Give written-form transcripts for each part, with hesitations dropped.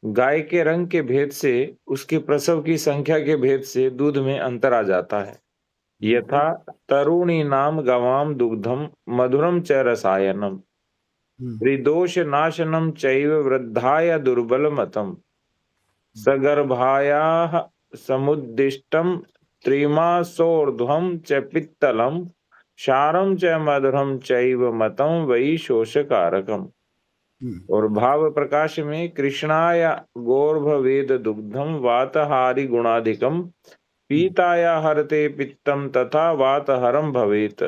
गाय के रंग के भेद से, उसके प्रसव की संख्या के भेद से दूध में अंतर आ जाता है। यथा तरूणीनाम गवाम दुग्धम मधुरम च रसायनम त्रिदोष नाशनम चैव वृद्धाय दुर्बलमतम सगर्भायाः समुद्दिष्टं त्रिमासोर्ध्वं च पित्तलं क्षारं च मधुरं चैव मतं वै शोषकारकम्। और भाव प्रकाश में कृष्णाय गोर्भवेद दुग्धम वातहारी गुणाधिकम पीताया हरते पित्तम तथा वातहरम भवेत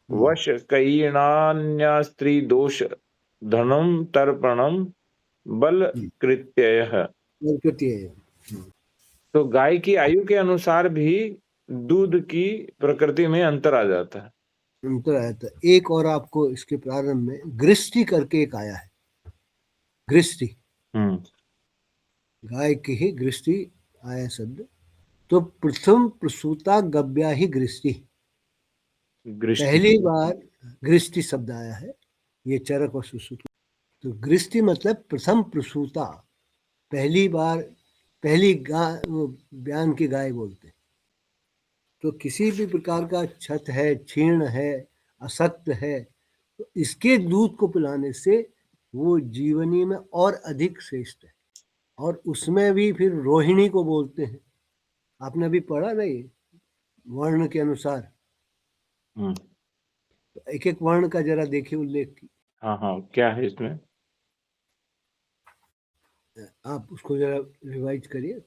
वश कयिणान्य दोष धनम तर्पणम बल कृत्ययः। तो गाय की आयु के अनुसार भी दूध की प्रकृति में अंतर आ जाता है। अंतर आया था। एक और आपको इसके प्रारंभ में गृष्टि करके एक आया है, गृष्टि, गाय की ही गृष्टि आया शब्द। तो प्रथम प्रसूता गव्या ही गृष्टि, पहली बार गृष्टि शब्द आया है, ये चरक और सुश्रुत। तो गृष्टि मतलब प्रथम प्रसूता, पहली बार, पहली गाय, वो बयान की गाय बोलते। तो किसी भी प्रकार का क्षत है, क्षीण है, अशक्त है, तो इसके दूध को पिलाने से वो जीवनी में और अधिक श्रेष्ठ है। और उसमें भी फिर रोहिणी को बोलते हैं। आपने अभी पढ़ा नहीं, वर्ण के अनुसार। तो एक एक वर्ण का जरा देखिए उल्लेख की। हाँ हाँ, क्या है इसमें? आप उसको जरा रिवाइज करिए।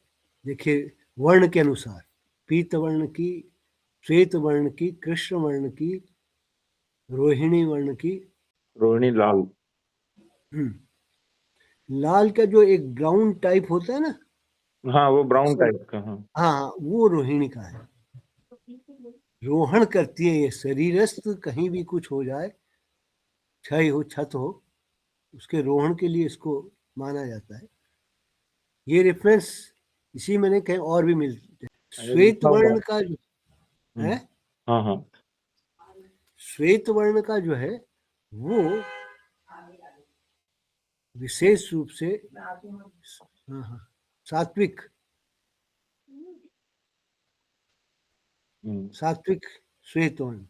देखिए, वर्ण के अनुसार पीत वर्ण की, श्वेत वर्ण की, कृष्ण वर्ण की, रोहिणी वर्ण की, रोहिणी लाल। लाल का जो एक ब्राउन टाइप होता है ना, हाँ, वो ब्राउन टाइप का। हाँ हाँ, वो रोहिणी का है। रोहण करती है ये, शरीरस्थ कहीं भी कुछ हो जाए, क्षय हो, क्षत हो, उसके रोहण के लिए इसको माना जाता है। ये रेफरेंस इसी में नहीं, कहीं और भी मिलते हैं। श्वेत वर्ण का जो है, हाँ हाँ, श्वेत वर्ण का जो है वो विशेष रूप से, हाँ हाँ, सात्विक, सात्विक श्वेत वर्ण।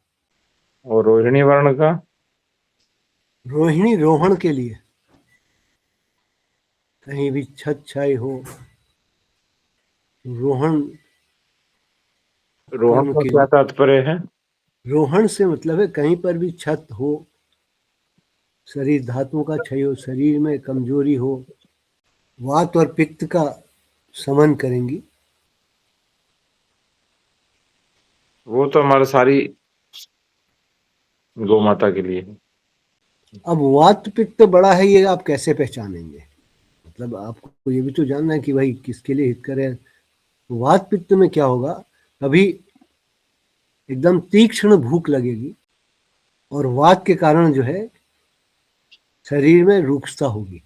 और रोहिणी वर्ण का? रोहिणी रोहण के लिए, कहीं भी छत छाई हो, रोहण रोहन कर्म का के क्या लिए। तात्पर्य है? रोहण से मतलब है कहीं पर भी छत हो, शरीर धातुओं का क्षय हो, शरीर में कमजोरी हो, वात और पित्त का समन करेंगी। वो तो हमारा सारी गौ माता के लिए है। अब वात पित्त बड़ा है, ये आप कैसे पहचानेंगे? मतलब आपको ये भी तो जानना है कि भाई किसके लिए हितकर है। वात पित्त में क्या होगा, कभी एकदम तीक्ष्ण भूख लगेगी और वात के कारण जो है शरीर में रुक्षता होगी,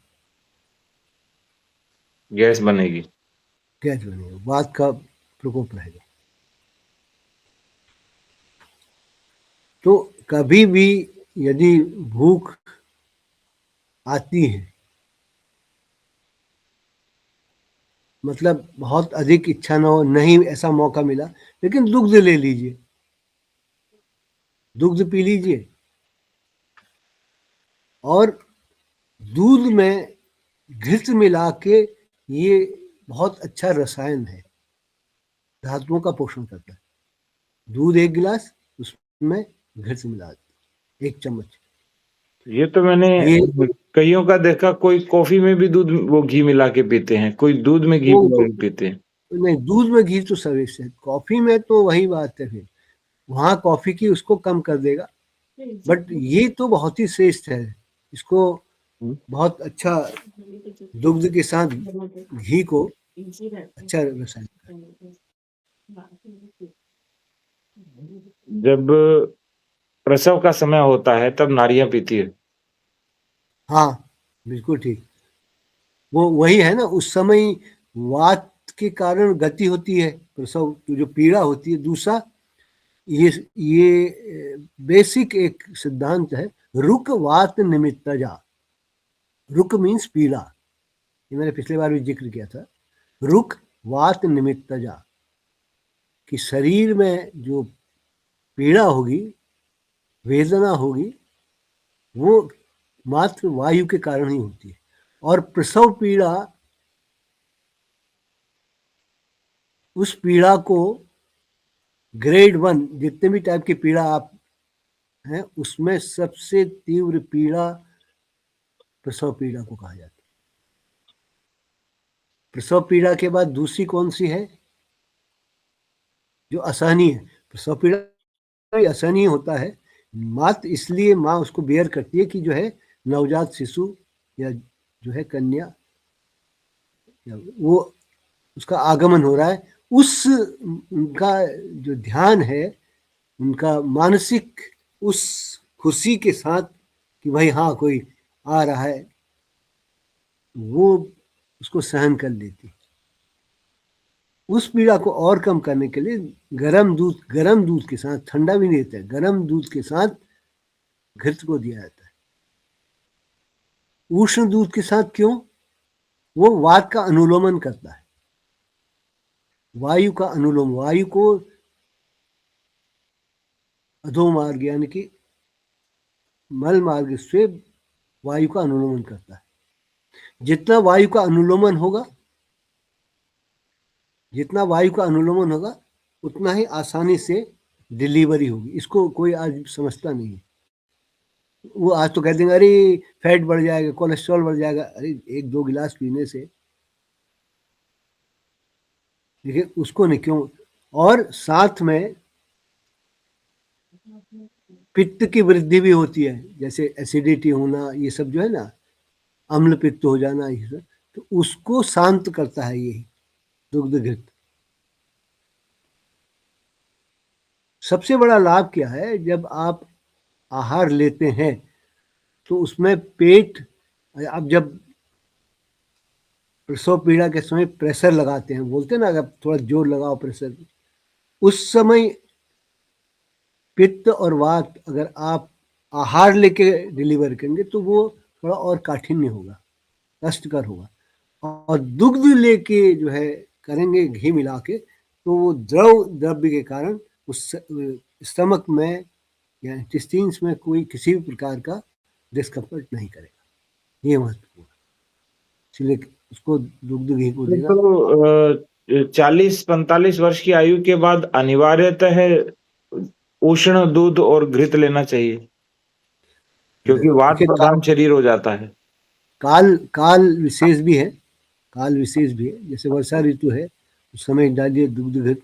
गैस बनेगी। गैस बनेगी, वात का प्रकोप रहेगा। तो कभी भी यदि भूख आती है, मतलब बहुत अधिक इच्छा ना हो, नहीं ऐसा मौका मिला, लेकिन दुग्ध ले लीजिए, दुग्ध पी लीजिए। और दूध में घृत मिला के, ये बहुत अच्छा रसायन है, धातुओं का पोषण करता है। दूध एक गिलास, उसमें घृत मिला दो, 1 चम्मच। ये तो मैंने ये कईयों का देखा, कोई कॉफी में भी दूध, वो घी मिला के पीते हैं, कोई दूध में घी मिला के पीते हैं। नहीं, दूध में घी तो सर्वश्रेष्ठ है, कॉफी में तो वही बात है, फिर वहां कॉफी की उसको कम कर देगा, बट ये तो बहुत ही श्रेष्ठ है। इसको बहुत अच्छा, दुग्ध के साथ घी को अच्छा रसायन। जब प्रसव का समय होता है तब नारियां पीती है। हाँ, बिल्कुल ठीक। वो वही है ना, उस समय वात के कारण गति होती है, प्रसव की जो पीड़ा होती है। दूसरा, ये बेसिक एक सिद्धांत है, रुक वात निमित्तजा। रुक मीन्स पीड़ा, ये मैंने पिछले बार भी जिक्र किया था। रुक वात निमित्तजा, कि शरीर में जो पीड़ा होगी, वेदना होगी, वो मात्र वायु के कारण ही होती है। और प्रसव पीड़ा, उस पीड़ा को ग्रेड 1 जितने भी टाइप की पीड़ा आप हैं, उसमें सबसे तीव्र पीड़ा प्रसव पीड़ा को कहा जाता है। प्रसव पीड़ा के बाद दूसरी कौन सी है? जो असहनीय है। प्रसव पीड़ा असहनीय होता है मात्र इसलिए माँ उसको बेयर करती है कि जो है नवजात शिशु या जो है कन्या, वो उसका आगमन हो रहा है। उस उनका जो ध्यान है, उनका मानसिक उस खुशी के साथ कि भाई हाँ कोई आ रहा है, वो उसको सहन कर लेती। उस पीड़ा को और कम करने के लिए गरम दूध के साथ, ठंडा भी नहीं देता है, गरम दूध के साथ घृत को दिया जाता है। उष्ण दूध के साथ क्यों? वो वात का अनुलोमन करता है, वायु का अनुलोम, वायु को अधो मार्ग यानी कि मल मार्ग से वायु का अनुलोमन करता है। जितना वायु का अनुलोमन होगा, जितना वायु का अनुलोमन होगा, उतना ही आसानी से डिलीवरी होगी। इसको कोई आज समझता नहीं है। वो आज तो कह देंगे अरे फैट बढ़ जाएगा, कोलेस्ट्रॉल बढ़ जाएगा। अरे 1-2 गिलास पीने से, देखिए उसको नहीं क्यों। और साथ में पित्त की वृद्धि भी होती है, जैसे एसिडिटी होना, ये सब जो है ना, अम्ल पित्त हो जाना, ये सब, तो उसको शांत करता है ये दुग्ध घृत। सबसे बड़ा लाभ क्या है? जब आप आहार लेते हैं तो उसमें पेट, आप जब प्रसव पीड़ा के समय प्रेशर लगाते हैं, बोलते हैं ना, अगर थोड़ा जोर लगाओ प्रेशर, उस समय पित्त और वात अगर आप आहार लेके डिलीवर करेंगे तो वो थोड़ा और काठिन्य होगा, कष्टकर होगा। और दुग्ध लेके जो है करेंगे घी मिला के, तो वो द्रव्य के कारण उस स्टमक में या इंटेस्टाइन्स में कोई किसी भी प्रकार का डिस्कम्फर्ट नहीं करेगा। ये महत्वपूर्ण, इसलिए उसको दुग्ध घी को देना। तो 40-45 वर्ष की आयु के बाद अनिवार्यतः उष्ण दूध और घृत लेना चाहिए, क्योंकि वात देखिए प्रधान शरीर हो जाता है। काल विशेष भी है, काल विशेष भी है। जैसे वर्षा ऋतु है, उस समय डालिए दुग्ध घृत,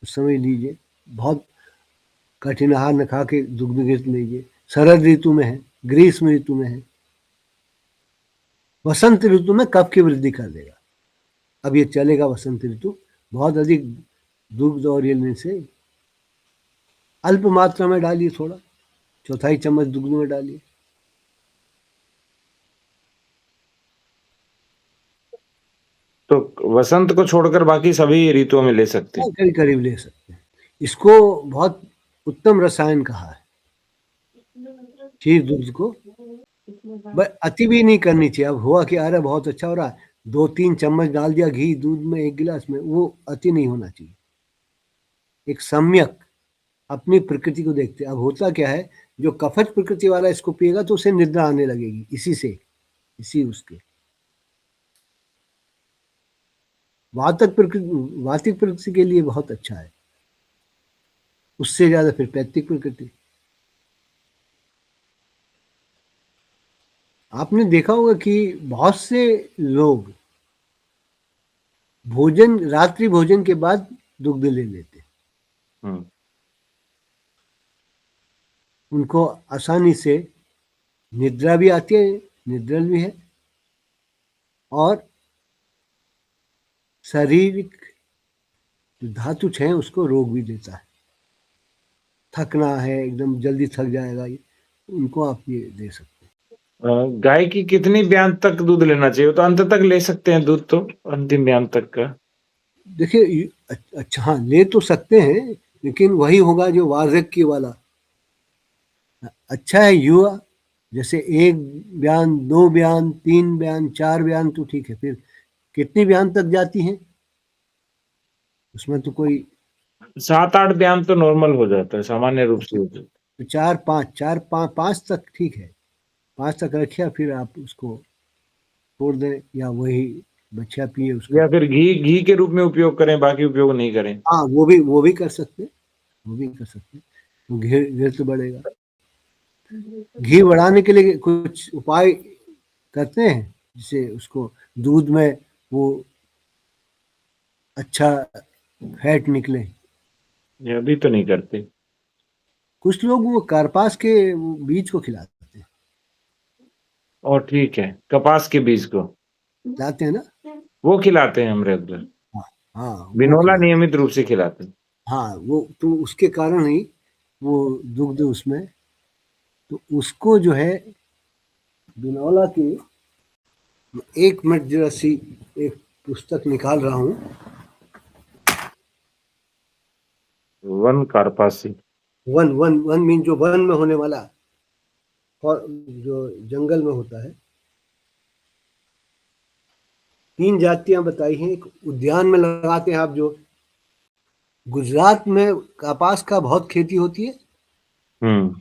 उस समय लीजिए। बहुत कठिन आहार न खा के दुग्ध घृत लीजिए। शरद ऋतु में है, ग्रीष्म ऋतु में है, वसंत ऋतु में कफ की वृद्धि कर देगा। अब ये चलेगा वसंत ऋतु, बहुत अधिक दुग्ध और ये लेने से अल्प मात्रा में डालिए, थोड़ा 1/4 चम्मच दुग्ध में डालिए। तो वसंत को छोड़कर बाकी सभी ऋतुओं में ले सकते हैं। करीब करीब ले सकते हैं। इसको बहुत उत्तम रसायन कहा है क्षीर दुग्ध को। अति भी नहीं करनी चाहिए। अब हुआ कि अरे बहुत अच्छा हो रहा है, 2-3 चम्मच डाल दिया घी दूध में 1 गिलास में, वो अति नहीं होना चाहिए। एक सम्यक अपनी प्रकृति को देखते। अब होता क्या है, जो कफच प्रकृति वाला इसको पिएगा तो उसे निद्रा आने लगेगी इसी उसके। वातिक प्रकृति के लिए बहुत अच्छा है, उससे ज्यादा फिर पैत्तिक प्रकृति। आपने देखा होगा कि बहुत से लोग रात्रि भोजन के बाद दुग्ध ले लेते हैं। उनको आसानी से निद्रा भी आती है, निद्रल भी है, और शारीरिक जो धातु है उसको रोग भी देता है। थकना है, एकदम जल्दी थक जाएगा, उनको आप ये दे सकते हैं। गाय की कितनी ब्यान तक दूध लेना चाहिए? तो अंत तक ले सकते हैं दूध, तो अंतिम ब्यान तक का। देखिए अच्छा, हाँ ले तो सकते हैं, लेकिन वही होगा जो वार्धक्य वाला। अच्छा है युवा, जैसे 1 बयान, 2 बयान, 3 बयान, 4 बयान तो ठीक है, फिर कितनी बयान तक जाती हैं? उसमें तो कोई 7-8 बयान तो नॉर्मल हो जाता है, सामान्य रूप से हो जाता है। तो 4-5 तक ठीक है, 5 तक रखिए, फिर आप उसको छोड़ दें या वही बच्चा पिए उसका। या फिर घी के रूप में उपयोग करें, बाकी उपयोग नहीं करें। हाँ, वो भी कर सकते हैं, वो भी कर सकते हैं, तो घी तो बढ़ेगा। घी बढ़ाने के लिए कुछ उपाय करते हैं, जिससे उसको दूध में वो अच्छा फैट निकले। ये अभी तो नहीं करते। कुछ लोग वो कार्पास के वो बीज को खिलाते हैं। और ठीक है, कपास के बीज को खिलाते हैं ना? वो खिलाते हैं हम रेगुलर। हाँ, हाँ, वो बिनोला खिलाते नियमित रूप से खिलाते हैं। हैं। हाँ, वो तो उसके कारण ही वो दुग्ध उसमें, तो उसको जो है बिनौला की, 1 मिनट जरा सी, एक पुस्तक निकाल रहा हूँ। वन कार्पासी। वन मीन जो वन में होने वाला, और जो जंगल में होता है। 3 जातियां बताई हैं। एक उद्यान में लगाते हैं आप, जो गुजरात में कपास का बहुत खेती होती है, हम्म।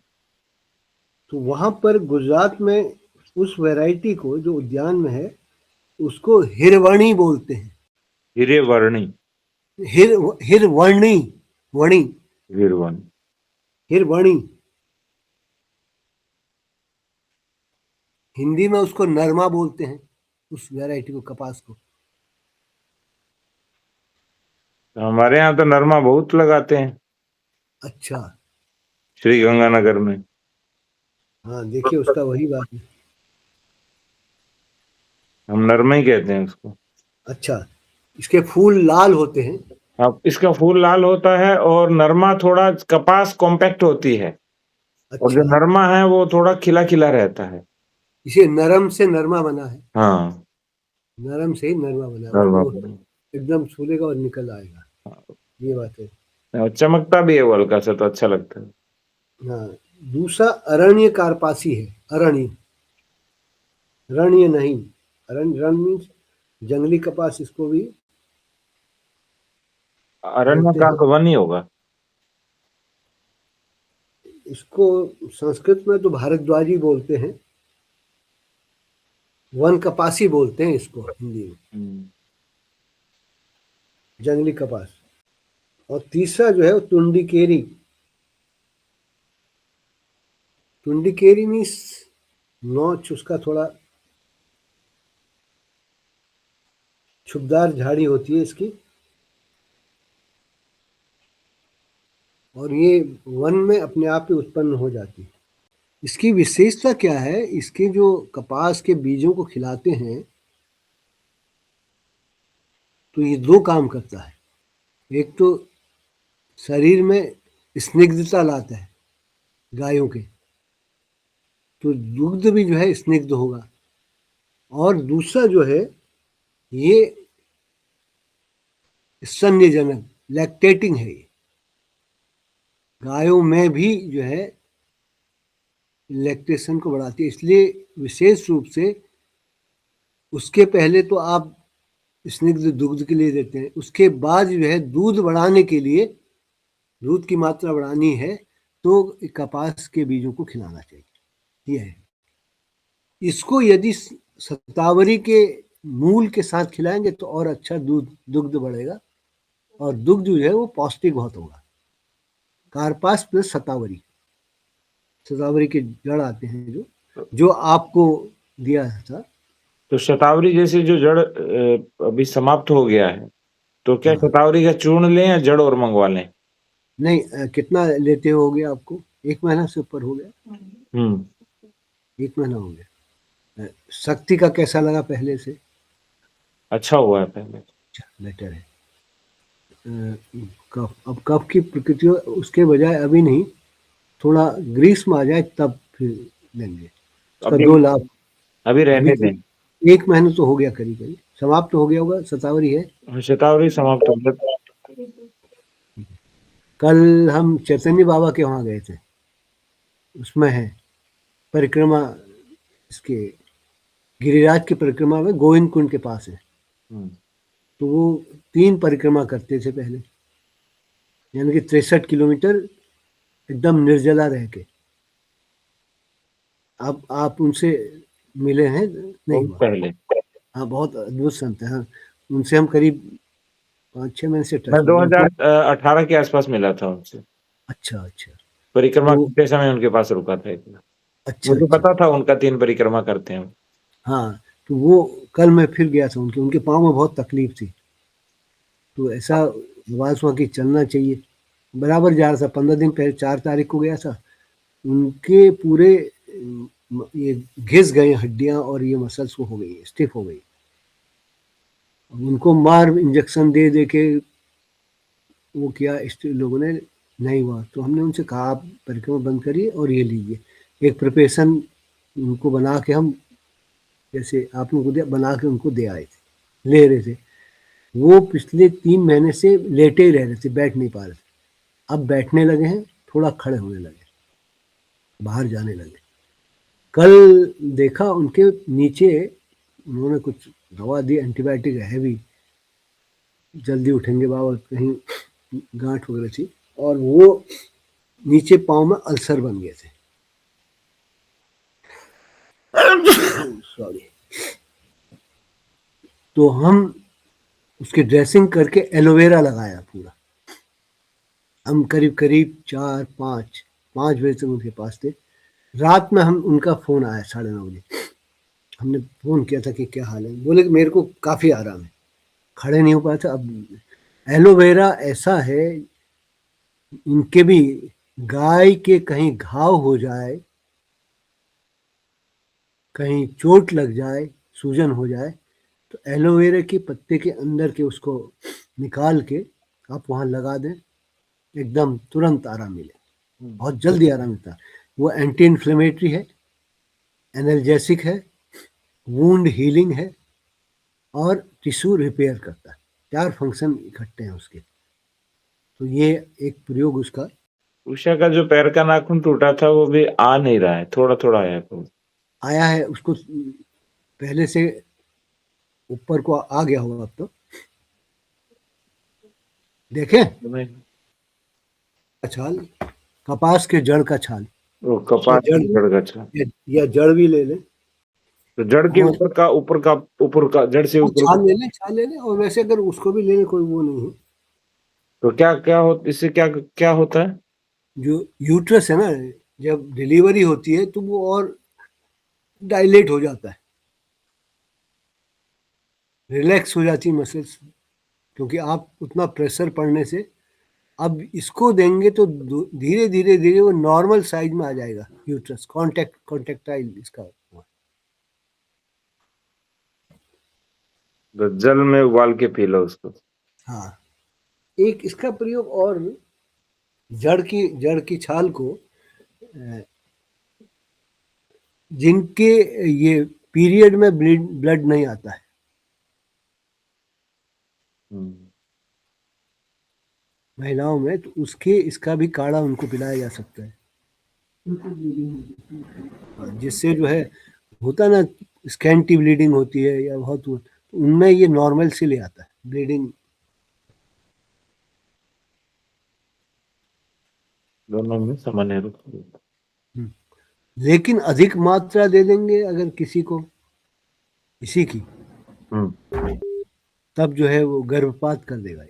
तो वहां पर गुजरात में उस वैरायटी को जो उद्यान में है, उसको हिरवणी बोलते हैं। हीरे वर्णी। हिरवणी, वणी, वीरवन। हिरवणी। हिंदी में उसको नरमा बोलते हैं, उस वैरायटी को, कपास को। हमारे यहाँ तो नरमा बहुत लगाते हैं, अच्छा। श्री गंगानगर में। हाँ, देखिए उसका वही बात है। हम नरमा ही कहते हैं उसको। अच्छा, इसके फूल लाल होते हैं। अब इसका फूल लाल होता है, और नरमा थोड़ा, कपास कॉम्पैक्ट होती है, और जो अच्छा, नरमा है वो थोड़ा खिला खिला रहता है। इसे नरम से नरमा बना है। हाँ, नरम से ही नरमा बना है, नरमा। वो एकदम छूलेगा और निकल आएगा। ये बात है। और चमकता भी है वो हल्का सा, तो अच्छा लगता है। हाँ, दूसरा अरण्य कार्पासी है। अरण्य, रण्य नहीं। अरण्य, रण मीन्स जंगली कपास, इसको भी बोलते अरण्यकाल हैं। तो वन ही होगा। इसको संस्कृत में तो भारद्वाजी बोलते हैं, वन कपासी बोलते हैं इसको हिंदी में, हम्म। जंगली कपास। और तीसरा जो है वो टुंडिकेरी। टुंडिकेरी मीन्स नोच उसका थोड़ा छुपदार झाड़ी होती है इसकी, और ये वन में अपने आप ही उत्पन्न हो जाती है। इसकी विशेषता क्या है? इसके जो कपास के बीजों को खिलाते हैं, तो ये 2 काम करता है। एक तो शरीर में स्निग्धता लाता है गायों के, तो दुग्ध भी जो है स्निग्ध होगा। और दूसरा जो है, ये स्तन्यजनक, लैक्टेटिंग है ये। गायों में भी जो है लैक्टेशन को बढ़ाती है, इसलिए विशेष रूप से उसके पहले तो आप स्निग्ध दुग्ध के लिए देते हैं, उसके बाद जो है दूध बढ़ाने के लिए, दूध की मात्रा बढ़ानी है, तो कपास के बीजों को खिलाना चाहिए। यह है। इसको यदि शतावरी के मूल के साथ खिलाएंगे तो और अच्छा दुग्ध बढ़ेगा, और दुग्ध जो है वो पौष्टिक बहुत होगा। कार्पास प्लस शतावरी, शतावरी के जड़ आते हैं जो आपको दिया था। तो शतावरी जैसे जो जड़ अभी समाप्त हो गया है, तो क्या हाँ, शतावरी का चूर्ण लें या जड़ और मंगवा लें? नहीं, कितना लेते हो गया आपको? 1 महीना से ऊपर हो गया। हम्म। 1 महीना हो गया। शक्ति का कैसा लगा पहले से? अच्छा हुआ है पहले। अच्छा, बेटर है। कफ, अब कफ की प्रकृति उसके बजाय अभी नहीं, थोड़ा ग्रीष्म आ जाए तब फिर लेंगे। उसका अभी 2 लाभ। अभी अभी रहने तो दें। 1 महीना तो हो गया, करीब करीब समाप्त तो हो गया होगा। शतावरी है। शतावरी समाप्त हो गया। कल हम चैतन्य बाबा के वहाँ गए थे, उसमें है परिक्रमा इसके गिरिराज की परिक्रमा में गोविंद कुंड के पास है। तो वो 3 परिक्रमा करते थे पहले, यानी कि 63 किलोमीटर एकदम निर्जला रह के। अब आप उनसे मिले हैं? नहीं बहुत हुआ। पहले। हाँ, बहुत अद्भुत संत है। हाँ, उनसे हम करीब 5-6 महीने से मैं टच में। 2018 के आसपास मिला था उनसे। अच्छा, अच्छा। परिक्रमा तो करते समय उनके पास रुका था एक बार। अच्छा, मुझे अच्छा। पता था उनका 3 परिक्रमा करते हैं। हाँ, तो वो कल मैं फिर गया था उनके पाँव में बहुत तकलीफ थी। तो ऐसा आवाज़ हुआ कि चलना चाहिए। बराबर जा रहा था, 15 दिन पहले 4 तारीख को गया था। उनके पूरे ये घिस गए हड्डियाँ और ये मसल्स वो हो गई, स्टिफ हो गई। उनको मार इंजेक्शन दे दे के वो किया, इस लोगों ने, नहीं हुआ। तो हमने उनसे कहा आप परिक्रमा बंद करिए और ये लीजिए। एक प्रिपरेशन उनको बना के हम, जैसे आप लोगों को दिया, बना के उनको दे आए थे, ले रहे थे। वो पिछले 3 महीने से लेटे ही रह रहे थे, बैठ नहीं पा रहे थे। अब बैठने लगे हैं, थोड़ा खड़े होने लगे, बाहर जाने लगे। कल देखा उनके नीचे, उन्होंने कुछ दवा दी, एंटीबायोटिक है भी, जल्दी उठेंगे बाबा, कहीं गांठ वगैरह थी, और वो नीचे पाँव में अल्सर बन गए थे। सॉरी। तो हम उसकी ड्रेसिंग करके एलोवेरा लगाया पूरा। हम करीब करीब 4-5 बजे तक उनके पास थे। रात में हम उनका फ़ोन आया 9:30 बजे। हमने फ़ोन किया था कि क्या हाल है? बोले कि मेरे को काफ़ी आराम है, खड़े नहीं हो पाया था। अब एलोवेरा ऐसा है, इनके भी गाय के कहीं घाव हो जाए, कहीं चोट लग जाए, सूजन हो जाए, तो एलोवेरा के पत्ते के अंदर के उसको निकाल के आप वहाँ लगा दें, एकदम तुरंत आराम मिले, बहुत जल्दी आराम मिलता है। वो एंटी इन्फ्लेमेटरी है, एनर्जेसिक है, वुंड हीलिंग है, और टिश्यू रिपेयर करता है। 4 फंक्शन इकट्ठे हैं उसके। तो ये एक प्रयोग उसका उषा का जो पैर का नाखून टूटा था वो भी आ नहीं रहा है, थोड़ा-थोड़ा आया है तो। आया है। उसको पहले से ऊपर को आ गया होगा अब तो। देखें? नहीं, छाल, कपास के जड़ का छाल, वो या कपास जड़, की जड़ का छाल। या जड़ भी ले लें। तो जड़ के और ऊपर का जड़ से ऊपर का। छाल ले लें, छाल ले लें, और वैसे अगर उसको भी ले लें, कोई वो नहीं है। तो क्या हो इससे क्या होता है? जो यूट्रस है ना, जब डिलीवरी होती है तो वो और डायलेट हो जाता है, रिलैक्स हो जाती है मसल्स, क्योंकि आप उतना प्रेशर पड़ने से, अब इसको देंगे तो धीरे धीरे धीरे वो नॉर्मल साइज में आ जाएगा यूट्रस, कॉन्टेक्टाइल इसका हुआ। तो जल में उबाल के पी लो उसको। हाँ, एक इसका प्रयोग और, जड़ की छाल को, जिनके ये पीरियड में ब्लड नहीं आता है, महिलाओं में, तो उसके इसका भी काढ़ा उनको पिलाया जा सकता है। जिससे जो है, होता ना, स्कैंटी ब्लीडिंग होती है या बहुत, तो उनमें ये नॉर्मल से ले आता है ब्लीडिंग। दोनों में सामान्य रूप से। लेकिन अधिक मात्रा दे देंगे अगर किसी को, इसी की, तब जो है वो गर्भपात कर देगा।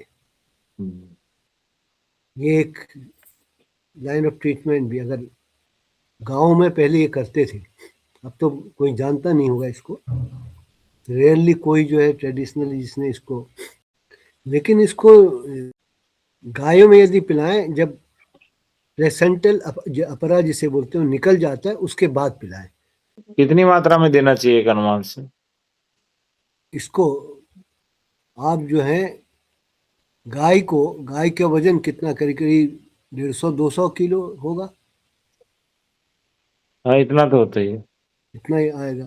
ये एक लाइन ऑफ ट्रीटमेंट भी, अगर गांव में पहले ये करते थे, अब तो कोई जानता नहीं होगा इसको, रेयरली कोई जो है ट्रेडिशनली जिसने इसको, लेकिन इसको गायों में यदि पिलाएं, जब प्लेसेंटल अपरा जिसे बोलते हैं निकल जाता है, उसके बाद पिलाएं कितनी मात्रा में देना चाहिए एक अनुमान से? इसको। आप जो है, गाय का वजन कितना, करीब करीब 150-200 किलो होगा, हाँ, इतना तो होता ही है। इतना ही आएगा।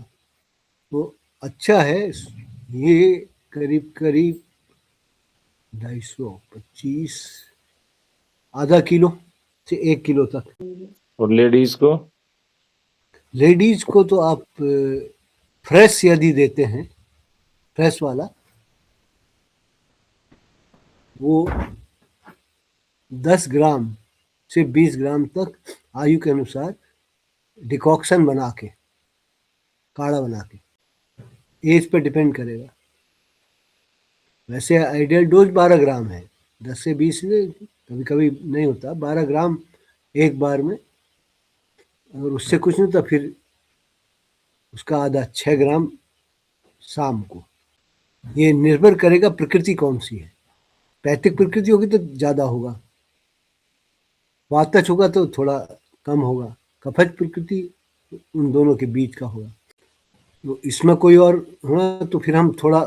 तो अच्छा है। ये करीब करीब 250, आधा किलो से 1 किलो तक। और लेडीज को? लेडीज को तो आप फ्रेश यदि देते हैं, फ्रेश वाला, वो 10 ग्राम से 20 ग्राम तक आयु के अनुसार डिकॉक्शन बना के, काढ़ा बना के, एज पे डिपेंड करेगा। वैसे आइडियल डोज 12 ग्राम है, 10 से 20 में कभी कभी नहीं होता, 12 ग्राम एक बार में। अगर उससे कुछ नहीं तो फिर उसका आधा 6 ग्राम शाम को। ये निर्भर करेगा प्रकृति कौन सी है। पैतृक प्रकृति होगी तो ज़्यादा होगा, वातज होगा तो थोड़ा कम होगा, कफज प्रकृति उन दोनों के बीच का होगा। तो इसमें कोई और होना तो फिर हम थोड़ा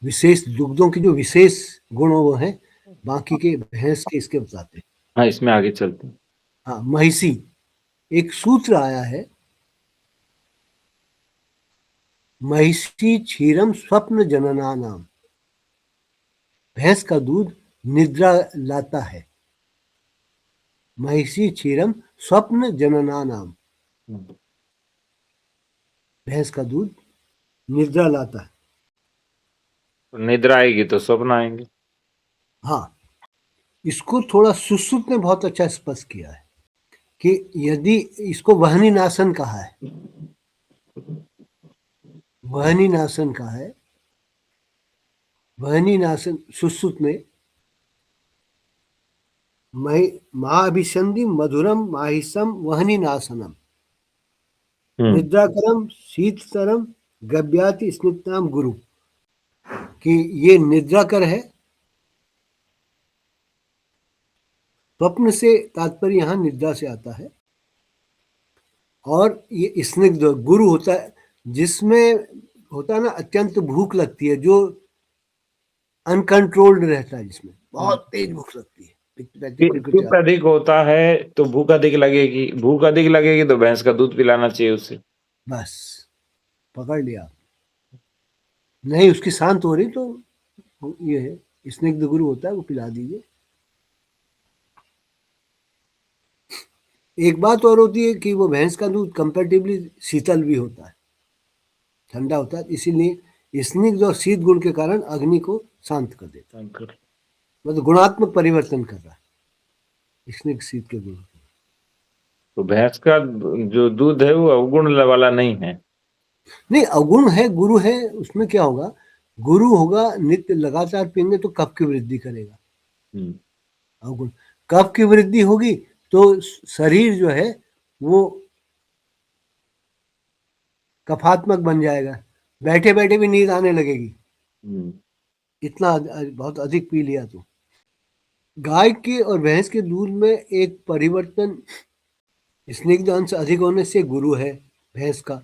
विशेष दुग्धों के जो विशेष गुण वो हैं, बाकी के भैंस के इसके बताते हैं। हाँ, इसमें आगे चलते हैं। हाँ, महिषी, एक सूत्र आया है, महिषी क्षीरम स्वप्न जनना नाम। भैंस का दूध निद्रा लाता है। महिषी क्षीरम स्वप्न जनना नाम। भैंस का दूध निद्रा लाता है। निद्रा आएगी तो स्वप्न आएंगे। हाँ, इसको थोड़ा सुश्रुत ने बहुत अच्छा स्पष्ट किया है कि यदि इसको वहनी नाशन कहा है, वहनी नाशन कहा है, वहनी नाशन सुश्रुत में महाभिसंधि मधुरम माहिसम वहनी नाशनम निद्राकरम शीततरम गव्याति स्निग्धाम गुरु, कि ये निद्राकर है। स्वप्न से तात्पर्य यहाँ निद्रा से आता है। और ये स्निग्ध गुरु होता है, जिसमें होता है ना अत्यंत भूख लगती है, जो अनकंट्रोल्ड रहता है, जिसमें बहुत तेज भूख लगती है। पित्त अधिक होता है तो भूख अधिक लगेगी, भूख अधिक लगेगी तो भैंस का दूध पिलाना चाहिए उसे। बस पकड़ लिया। नहीं उसकी शांत हो रही तो ये है स्निग्ध गुरु होता है, वो पिला दीजिए। एक बात और होती है कि वो भैंस का दूध कंपैरेटिवली शीतल भी होता है, ठंडा होता है, इसीलिए स्निग्ध और शीत गुण के कारण अग्नि को शांत कर देता है। मतलब गुणात्मक परिवर्तन कर रहा है स्निग्ध शीत के गुण। तो भैंस का जो दूध है वो अवगुण वाला नहीं है। नहीं, अवगुण है, गुरु है। उसमें क्या होगा, गुरु होगा, नित्य लगातार पिएंगे तो कफ की वृद्धि करेगा। अवगुण, कफ की वृद्धि होगी तो शरीर जो है वो कफात्मक बन जाएगा, बैठे बैठे भी नींद आने लगेगी, इतना बहुत अधिक पी लिया तो। गाय के और भैंस के दूध में एक परिवर्तन, स्निग्ध अंश अधिक होने से गुरु है भैंस का,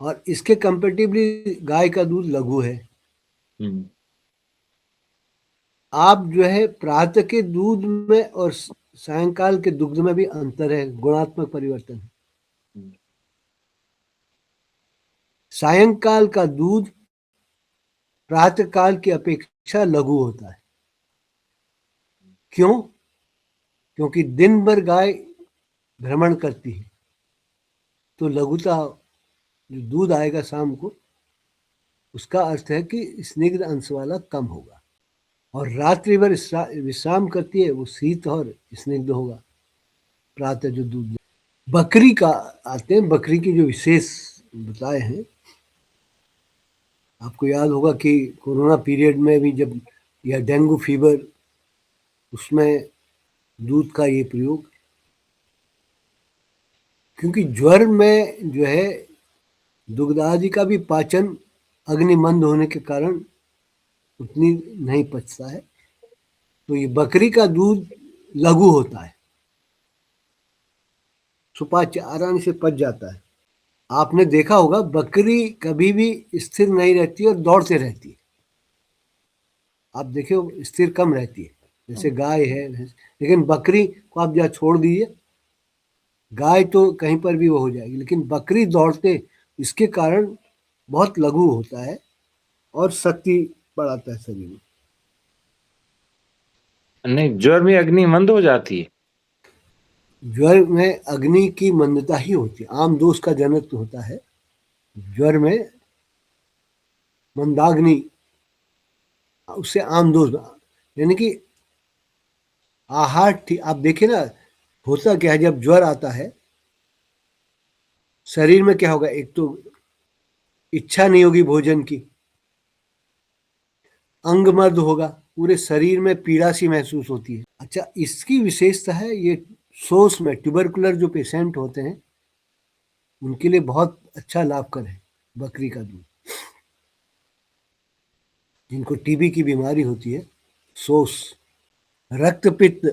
और इसके कंपेरेटिवली गाय का दूध लघु है। आप जो है प्रातः के दूध में और सायंकाल के दुग्ध में भी अंतर है, गुणात्मक परिवर्तन है। सायंकाल का दूध प्रातः काल की अपेक्षा लघु होता है। क्यों? क्योंकि दिन भर गाय भ्रमण करती है, तो लघुता जो दूध आएगा शाम को, उसका अर्थ है कि स्निग्ध अंश वाला कम होगा। और रात्रि भर विश्राम करती है, वो शीत और स्निग्ध होगा। प्रातः जो दूध, बकरी का आते हैं, बकरी की जो विशेष बताए हैं, आपको याद होगा कि कोरोना पीरियड में भी जब यह डेंगू फीवर, उसमें दूध का ये प्रयोग, क्योंकि ज्वर में जो है दुग्ध आदि का भी पाचन अग्निमंद होने के कारण उतनी नहीं पचता है, तो ये बकरी का दूध लघु होता है, सुपाच्य, आराम से पच जाता है। आपने देखा होगा बकरी कभी भी स्थिर नहीं रहती और दौड़ते रहती है। आप देखिए स्थिर कम रहती है, जैसे गाय है, लेकिन बकरी को आप जहाँ छोड़ दीजिए, गाय तो कहीं पर भी वो हो जाएगी, लेकिन बकरी दौड़ते, इसके कारण बहुत लघु होता है और शक्ति बढ़ाता है शरीर में। नहीं, ज्वर में अग्नि मंद हो जाती है। ज्वर में अग्नि की मंदता ही होती है, आम दोष का जनक तो होता है। ज्वर में मंदाग्नि, उससे आम दोष, यानी कि आहार ठीक। आप देखिए ना, होता क्या है जब ज्वर आता है, शरीर में क्या होगा, एक तो इच्छा नहीं होगी भोजन की, अंग मर्द होगा, पूरे शरीर में पीड़ा सी महसूस होती है। अच्छा, इसकी विशेषता है ये सोस में ट्यूबरकुलर जो पेशेंट होते हैं उनके लिए बहुत अच्छा लाभकर है बकरी का दूध। जिनको टीबी की बीमारी होती है, सोस, रक्तपित्त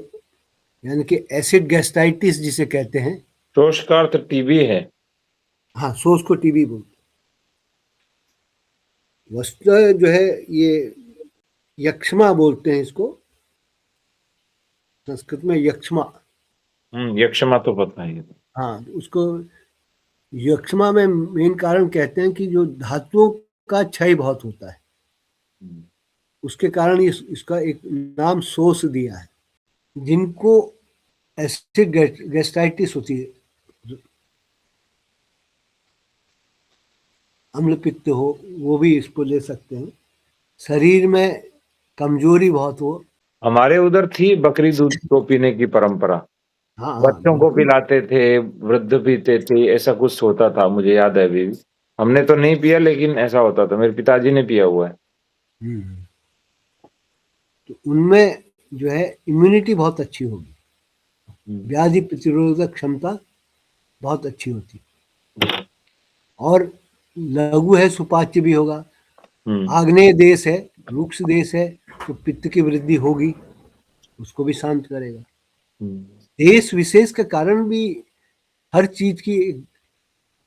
यानी कि एसिड गैस्ट्राइटिस जिसे कहते हैं, शोष का अर्थ टीबी है। हाँ, सोस को टीबी बोलते हैं। वस्तुतः जो है ये यक्ष्मा बोलते हैं इसको, संस्कृत में यक्ष्मा। यक्षमा तो पता है। हाँ, उसको यक्ष्मा में मेन कारण कहते हैं कि जो धातुओं का क्षय बहुत होता है, उसके कारण इसका एक नाम सोस दिया है। जिनको एसिड गैस्ट्राइटिस होती है, अम्ल पित्त हो, वो भी इसको ले सकते हैं। शरीर में कमजोरी बहुत हो, हमारे उधर थी बकरी दूध को पीने की परंपरा। हाँ हाँ बच्चों को बिल्कुल। पिलाते थे, वृद्ध पीते थे, ऐसा कुछ होता था, मुझे याद है अभी भी। हमने तो नहीं पिया, लेकिन ऐसा होता था, मेरे पिताजी ने पिया हुआ है। हम्म। तो उनमें जो है इम्यूनिटी बहुत अच्छी होगी, व्याधि प्रतिरोधक क्षमता बहुत अच्छी होती, और लघु है, सुपाच्य भी होगा। आग्नेय देश है, रुक्ष देश है, तो पित्त की वृद्धि होगी, उसको भी शांत करेगा। देश विशेष के कारण भी हर चीज की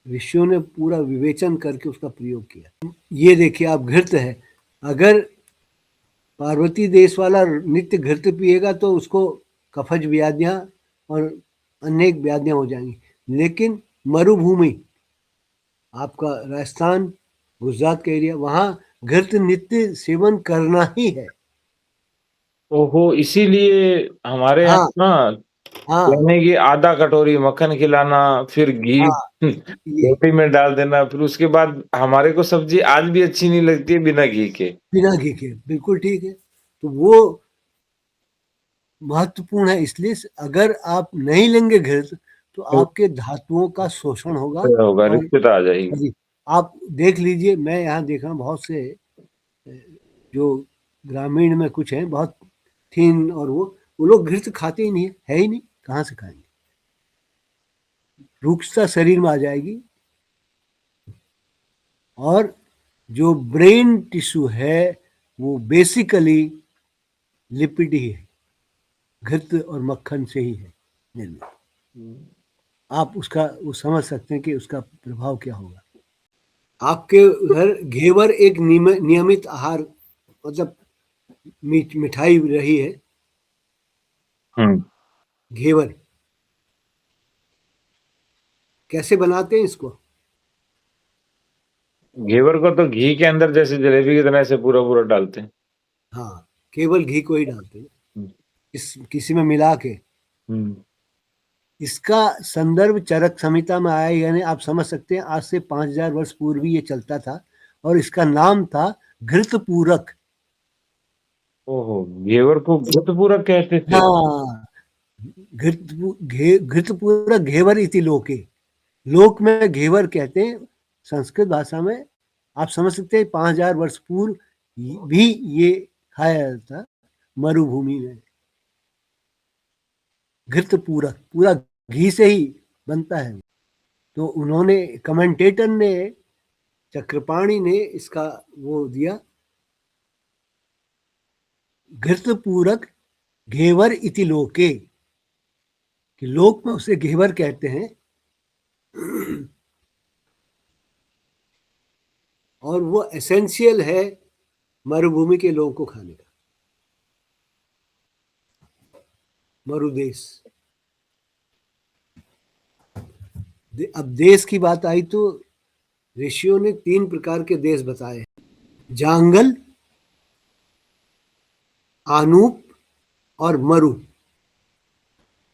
ऋषियों ने पूरा विवेचन करके उसका प्रयोग किया। ये देखिए, आप घृत है, अगर पार्वती देश वाला नित्य घृत पिएगा तो उसको कफज व्याधियां और अनेक व्याधियां हो जाएंगी। लेकिन मरुभूमि, आपका राजस्थान, गुजरात का एरिया, वहां घृत नित्य सेवन करना ही है। ओहो, इसीलिए हमारे यहाँ हाँ ना हाँ कहने की आधा कटोरी मक्खन खिलाना, फिर घी हाँ, ये रोटी में डाल देना, फिर उसके बाद हमारे को सब्जी आज भी अच्छी नहीं लगती है बिना घी के। बिना घी के, बिल्कुल ठीक है। तो वो महत्वपूर्ण है, इसलिए अगर आप नहीं लेंगे घृत तो तो आपके धातुओं का शोषण होगा। क्या होगा, और रिक्तता आ जाएगी। जी, आप देख लीजिए, मैं यहाँ देख रहा हूँ बहुत से जो ग्रामीण में कुछ हैं बहुत थीन, और वो लोग घृत खाते ही नहीं है ही नहीं, कहाँ से खाएंगे, रुक्षता शरीर में आ जाएगी। और जो ब्रेन टिश्यू है वो बेसिकली लिपिड ही है, घृत और मक्खन से ही है निर्मित। आप उसका वो समझ सकते हैं कि उसका प्रभाव क्या होगा। आपके उधर घेवर एक नियमित आहार, मतलब मिठाई रही है हम्म घेवर। कैसे बनाते हैं इसको? घेवर को तो घी के अंदर जैसे जलेबी की तरह से पूरा पूरा डालते हैं। हाँ, केवल घी को ही डालते हैं, हम्म किसी में मिला के। हम्म। इसका संदर्भ चरक संहिता में आया, यानी आप समझ सकते हैं आज से 5000 वर्ष पूर्व भी ये चलता था, और इसका नाम था घृतपूरक। ओहो, घेवर को घृतपूरक कहते थे। हाँ, घृतपूरक घेवर इति लोके, लोक में घेवर कहते हैं संस्कृत भाषा में। आप समझ सकते हैं 5000 वर्ष पूर्व भी ये खाया जाता था मरुभूमि में। घृतपूरक पूरा घी से ही बनता है। तो उन्होंने, कमेंटेटर ने, चक्रपाणी ने इसका वो दिया, घृतपूरक घेवर इति लोके, कि लोक में उसे घेवर कहते हैं। और वो एसेंशियल है मरुभूमि के लोगों को खाने का, मरुदेश। अब देश की बात आई तो ऋषियों ने 3 प्रकार के देश बताए हैं, जांगल, आनूप और मरु।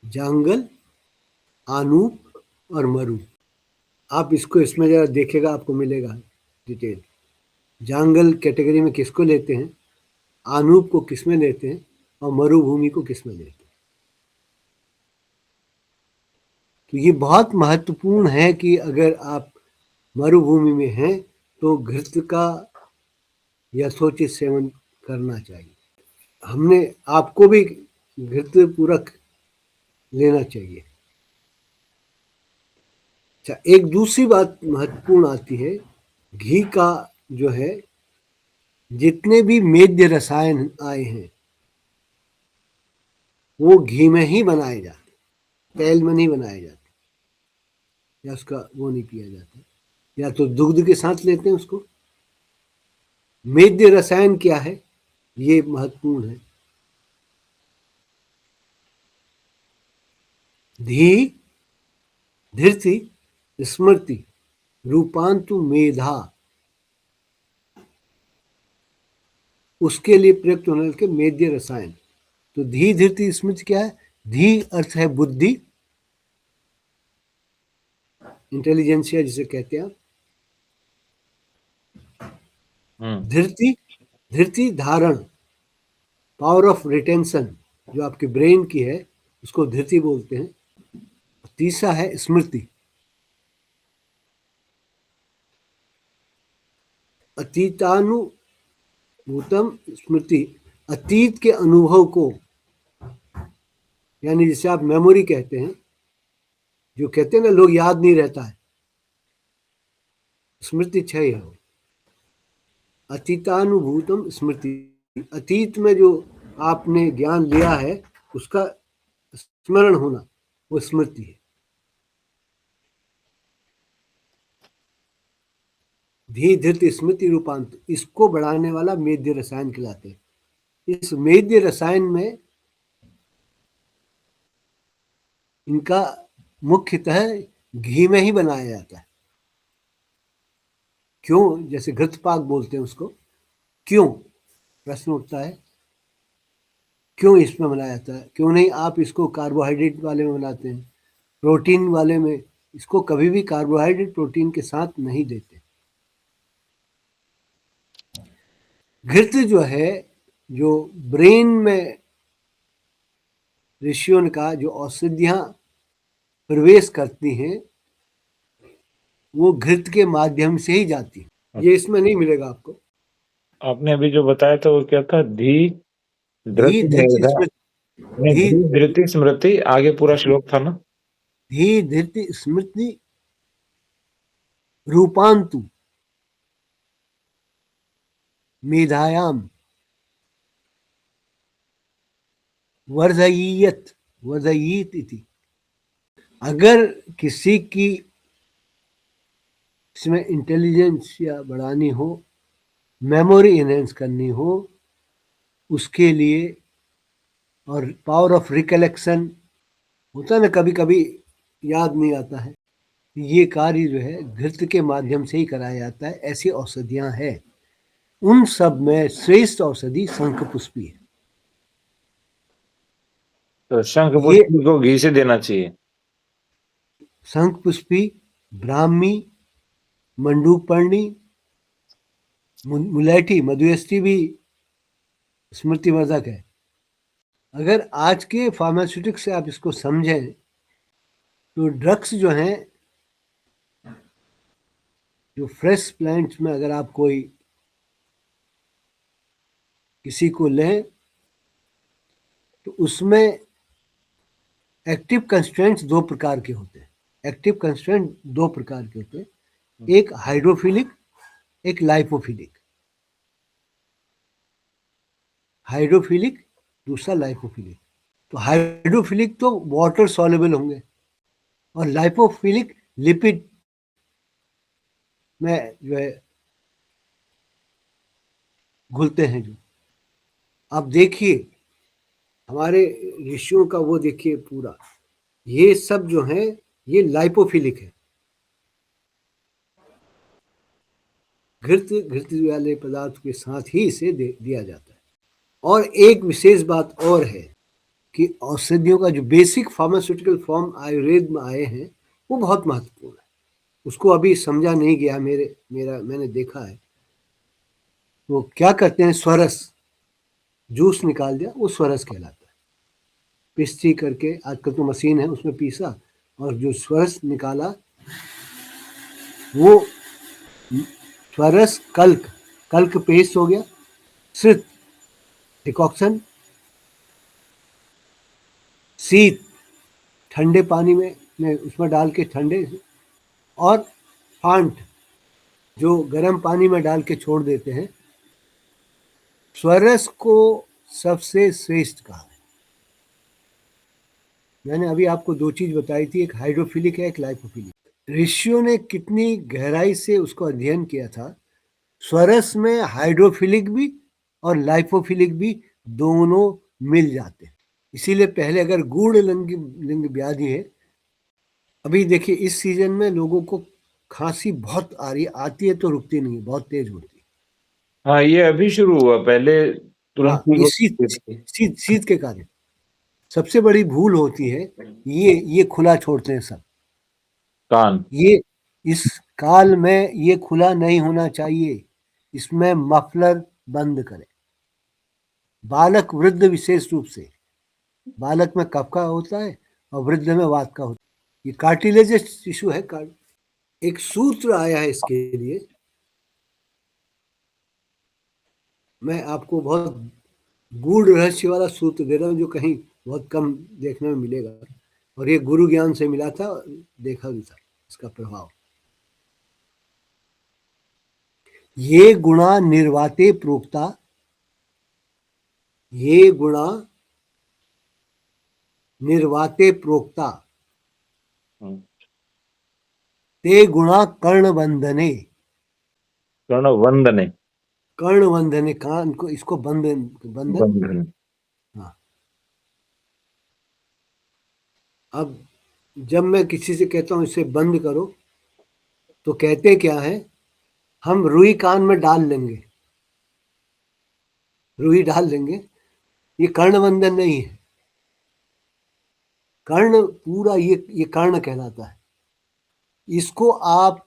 जांगल, आनूप और मरु। आप इसको इसमें जरा देखेगा, आपको मिलेगा डिटेल। जांगल कैटेगरी में किसको लेते हैं, आनूप को किसमें लेते हैं, और मरुभूमि को किसमें लेते हैं। तो ये बहुत महत्वपूर्ण है कि अगर आप मरुभूमि में हैं तो घृत का यथोचित सेवन करना चाहिए। हमने आपको भी घृत पूरक लेना चाहिए। अच्छा, एक दूसरी बात महत्वपूर्ण आती है, घी का जो है जितने भी मेद्य रसायन आए हैं वो घी में ही बनाए जाते, तेल में नहीं बनाए जाते, या उसका वो नहीं पिया जाता, या तो दुग्ध के साथ लेते हैं उसको। मेद्य रसायन क्या है, ये महत्वपूर्ण है। धी धृति स्मृति रूपांतु मेधा, उसके लिए प्रयुक्त होने के मेद्य रसायन। तो धी धृति स्मृति क्या है, धी अर्थ है बुद्धि, इंटेलिजेंसिया जिसे कहते हैं। धृति धृति धारण, पावर ऑफ रिटेंशन जो आपके ब्रेन की है उसको धृति बोलते हैं। तीसरा है स्मृति, अतीतानुभूतम स्मृति, अतीत के अनुभव को, यानी जिसे आप मेमोरी कहते हैं, जो कहते हैं ना लोग याद नहीं रहता है, स्मृति क्षय है। अतीतानुभूतम स्मृति, अतीत में जो आपने ज्ञान लिया है उसका स्मरण होना, वो स्मृति है। धी धृति स्मृति रूपांत, इसको बढ़ाने वाला मेद्य रसायन कहलाते हैं। इस मेद्य रसायन में इनका मुख्यतः घी में ही बनाया जाता है। क्यों, जैसे घृतपाक बोलते हैं उसको, क्यों प्रश्न उठता है, क्यों इसमें बनाया जाता है, क्यों नहीं आप इसको कार्बोहाइड्रेट वाले में बनाते हैं, प्रोटीन वाले में। इसको कभी भी कार्बोहाइड्रेट प्रोटीन के साथ नहीं देते। घृत जो है, जो ब्रेन में ऋषियों का जो औषधियां प्रवेश करती हैं वो घृत के माध्यम से ही जाती है। ये इसमें नहीं मिलेगा आपको। आपने अभी जो बताया था वो क्या था, धी धी धृति धृति मेधा, नहीं धी धी धृति स्मृति, आगे पूरा श्लोक था ना। धी धृति स्मृति रूपांतु मेधायाम वर्धयीयत वर्धयीत इति। अगर किसी की इसमें इंटेलिजेंस या बढ़ानी हो, मेमोरी इनहेंस करनी हो, उसके लिए, और पावर ऑफ रिकलेक्शन होता है ना, कभी कभी याद नहीं आता है, ये कार्य जो है घृत के माध्यम से ही कराया जाता है। ऐसी औषधियां हैं, उन सब में श्रेष्ठ औषधि शंखपुष्पी है। तो शंख ये पुष्पी को घी से देना चाहिए। शंखपुष्पी, ब्राह्मी, मंडूकपर्णी, मुलैठी, मधुयष्टि भी स्मृतिवर्धक है। अगर आज के फार्मास्यूटिक्स से आप इसको समझें तो ड्रग्स जो हैं, जो फ्रेश प्लांट्स में अगर आप कोई किसी को लें तो उसमें एक्टिव कंस्ट्रेंट्स दो प्रकार के होते हैं। एक्टिव कंस्ट्रेंट दो प्रकार के होते हैं, एक हाइड्रोफिलिक, एक लाइपोफिलिक। हाइड्रोफिलिक, दूसरा लाइपोफिलिक। तो हाइड्रोफिलिक तो वाटर सॉल्युबल होंगे, और लाइपोफिलिक लिपिड में जो है घुलते हैं। जो आप देखिए हमारे ऋषियों का वो देखिए पूरा, ये सब जो है ये लाइपोफिलिक है। घृत वाले पदार्थ के साथ ही इसे दिया जाता है। और एक विशेष बात और है, कि औषधियों का जो बेसिक फार्मास्यूटिकल फॉर्म आयुर्वेद में आए हैं वो बहुत महत्वपूर्ण है। उसको अभी समझा नहीं गया मैंने देखा है। वो क्या करते हैं, स्वरस जूस निकाल दिया, वो स्वरस कहलाता है। पिस्ती करके आजकल तो मशीन है, उसमें पीसा और जो स्वरस निकाला वो स्वरस कल्क पेस्ट हो गया। सिर्फ डिकॉक्शन, शीत ठंडे पानी में उसमें डाल के ठंडे, और फांट जो गर्म पानी में डाल के छोड़ देते हैं। स्वरस को सबसे श्रेष्ठ कहा है। मैंने अभी आपको दो चीज बताई थी, एक हाइड्रोफिलिक है, एक लाइपोफिलिक। ऋषियों ने कितनी गहराई से उसको अध्ययन किया था। स्वरस में हाइड्रोफिलिक भी और लाइपोफिलिक भी दोनों मिल जाते हैं। इसीलिए पहले अगर गूढ़ लिंग व्याधि है, अभी देखिए इस सीजन में लोगों को खांसी बहुत आ रही है, आती है तो रुकती नहीं है, बहुत तेज होती है। हाँ, ये अभी शुरू हुआ, पहले हाँ, तुलसी ये को शीत के कारण सबसे बड़ी भूल होती है। ये खुला छोड़ते हैं सब। कान। ये इस काल में ये खुला नहीं होना चाहिए, इसमें मफलर बंद करें। बालक वृद्ध विशेष रूप से, बालक में कफ का होता है और वृद्ध में वात का होता है। ये कार्टिलेजस टिश्यू है। एक सूत्र आया है इसके लिए, मैं आपको बहुत गूढ़ रहस्य वाला सूत्र दे रहा हूँ जो कहीं बहुत कम देखने में मिलेगा, और ये गुरु ज्ञान से मिला था, देखा भी था इसका प्रभाव। ये गुणा निर्वाते प्रोक्ता, ये गुणा निर्वाते प्रोक्ता, ते गुणा कर्णबंधने। कर्णवंदने। कर्णबंधने, कान को इसको बंधन बंधन। हाँ। अब जब मैं किसी से कहता हूँ इसे बंद करो, तो कहते क्या है, हम रुई कान में डाल लेंगे, रुई डाल लेंगे। ये कर्णबंधन नहीं है। कर्ण पूरा ये कर्ण कहलाता है। इसको आप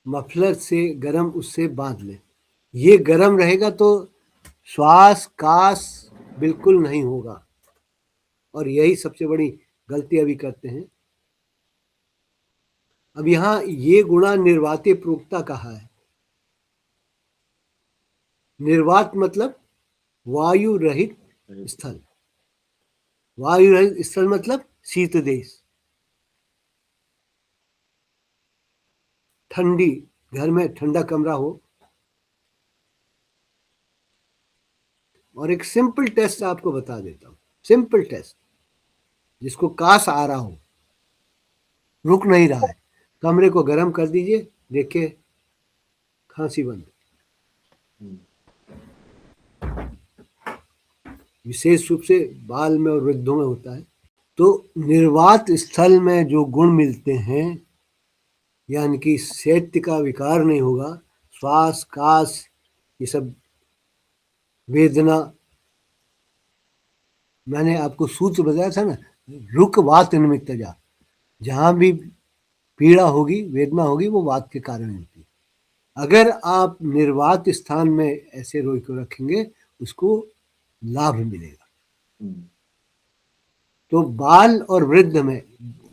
मफलर से गरम उससे बांध लें। ये गरम रहेगा तो श्वास कास बिल्कुल नहीं होगा, और यही सबसे बड़ी गलती अभी करते हैं। अब यहाँ ये गुणा निर्वाते प्रोक्ता कहा है। निर्वात मतलब वायु रहित स्थल, वायु रहित स्थल मतलब शीत देश, ठंडी, घर में ठंडा कमरा हो। और एक सिंपल टेस्ट आपको बता देता हूँ, सिंपल टेस्ट, जिसको कास आ रहा हो, रुक नहीं रहा है, कमरे को गर्म कर दीजिए, देखिए खांसी बंद। विशेष रूप से बाल में और वृद्धों में होता है। तो निर्वात स्थल में जो गुण मिलते हैं, यानी कि शैत्य का विकार नहीं होगा, श्वास कास ये सब वेदना, मैंने आपको सूत्र बताया था ना, रुक वात निमित्त जा, जहां भी पीड़ा होगी, वेदना होगी, वो वात के कारण होती है। अगर आप निर्वात स्थान में ऐसे रोगी को रखेंगे, उसको लाभ मिलेगा। तो बाल और वृद्ध में,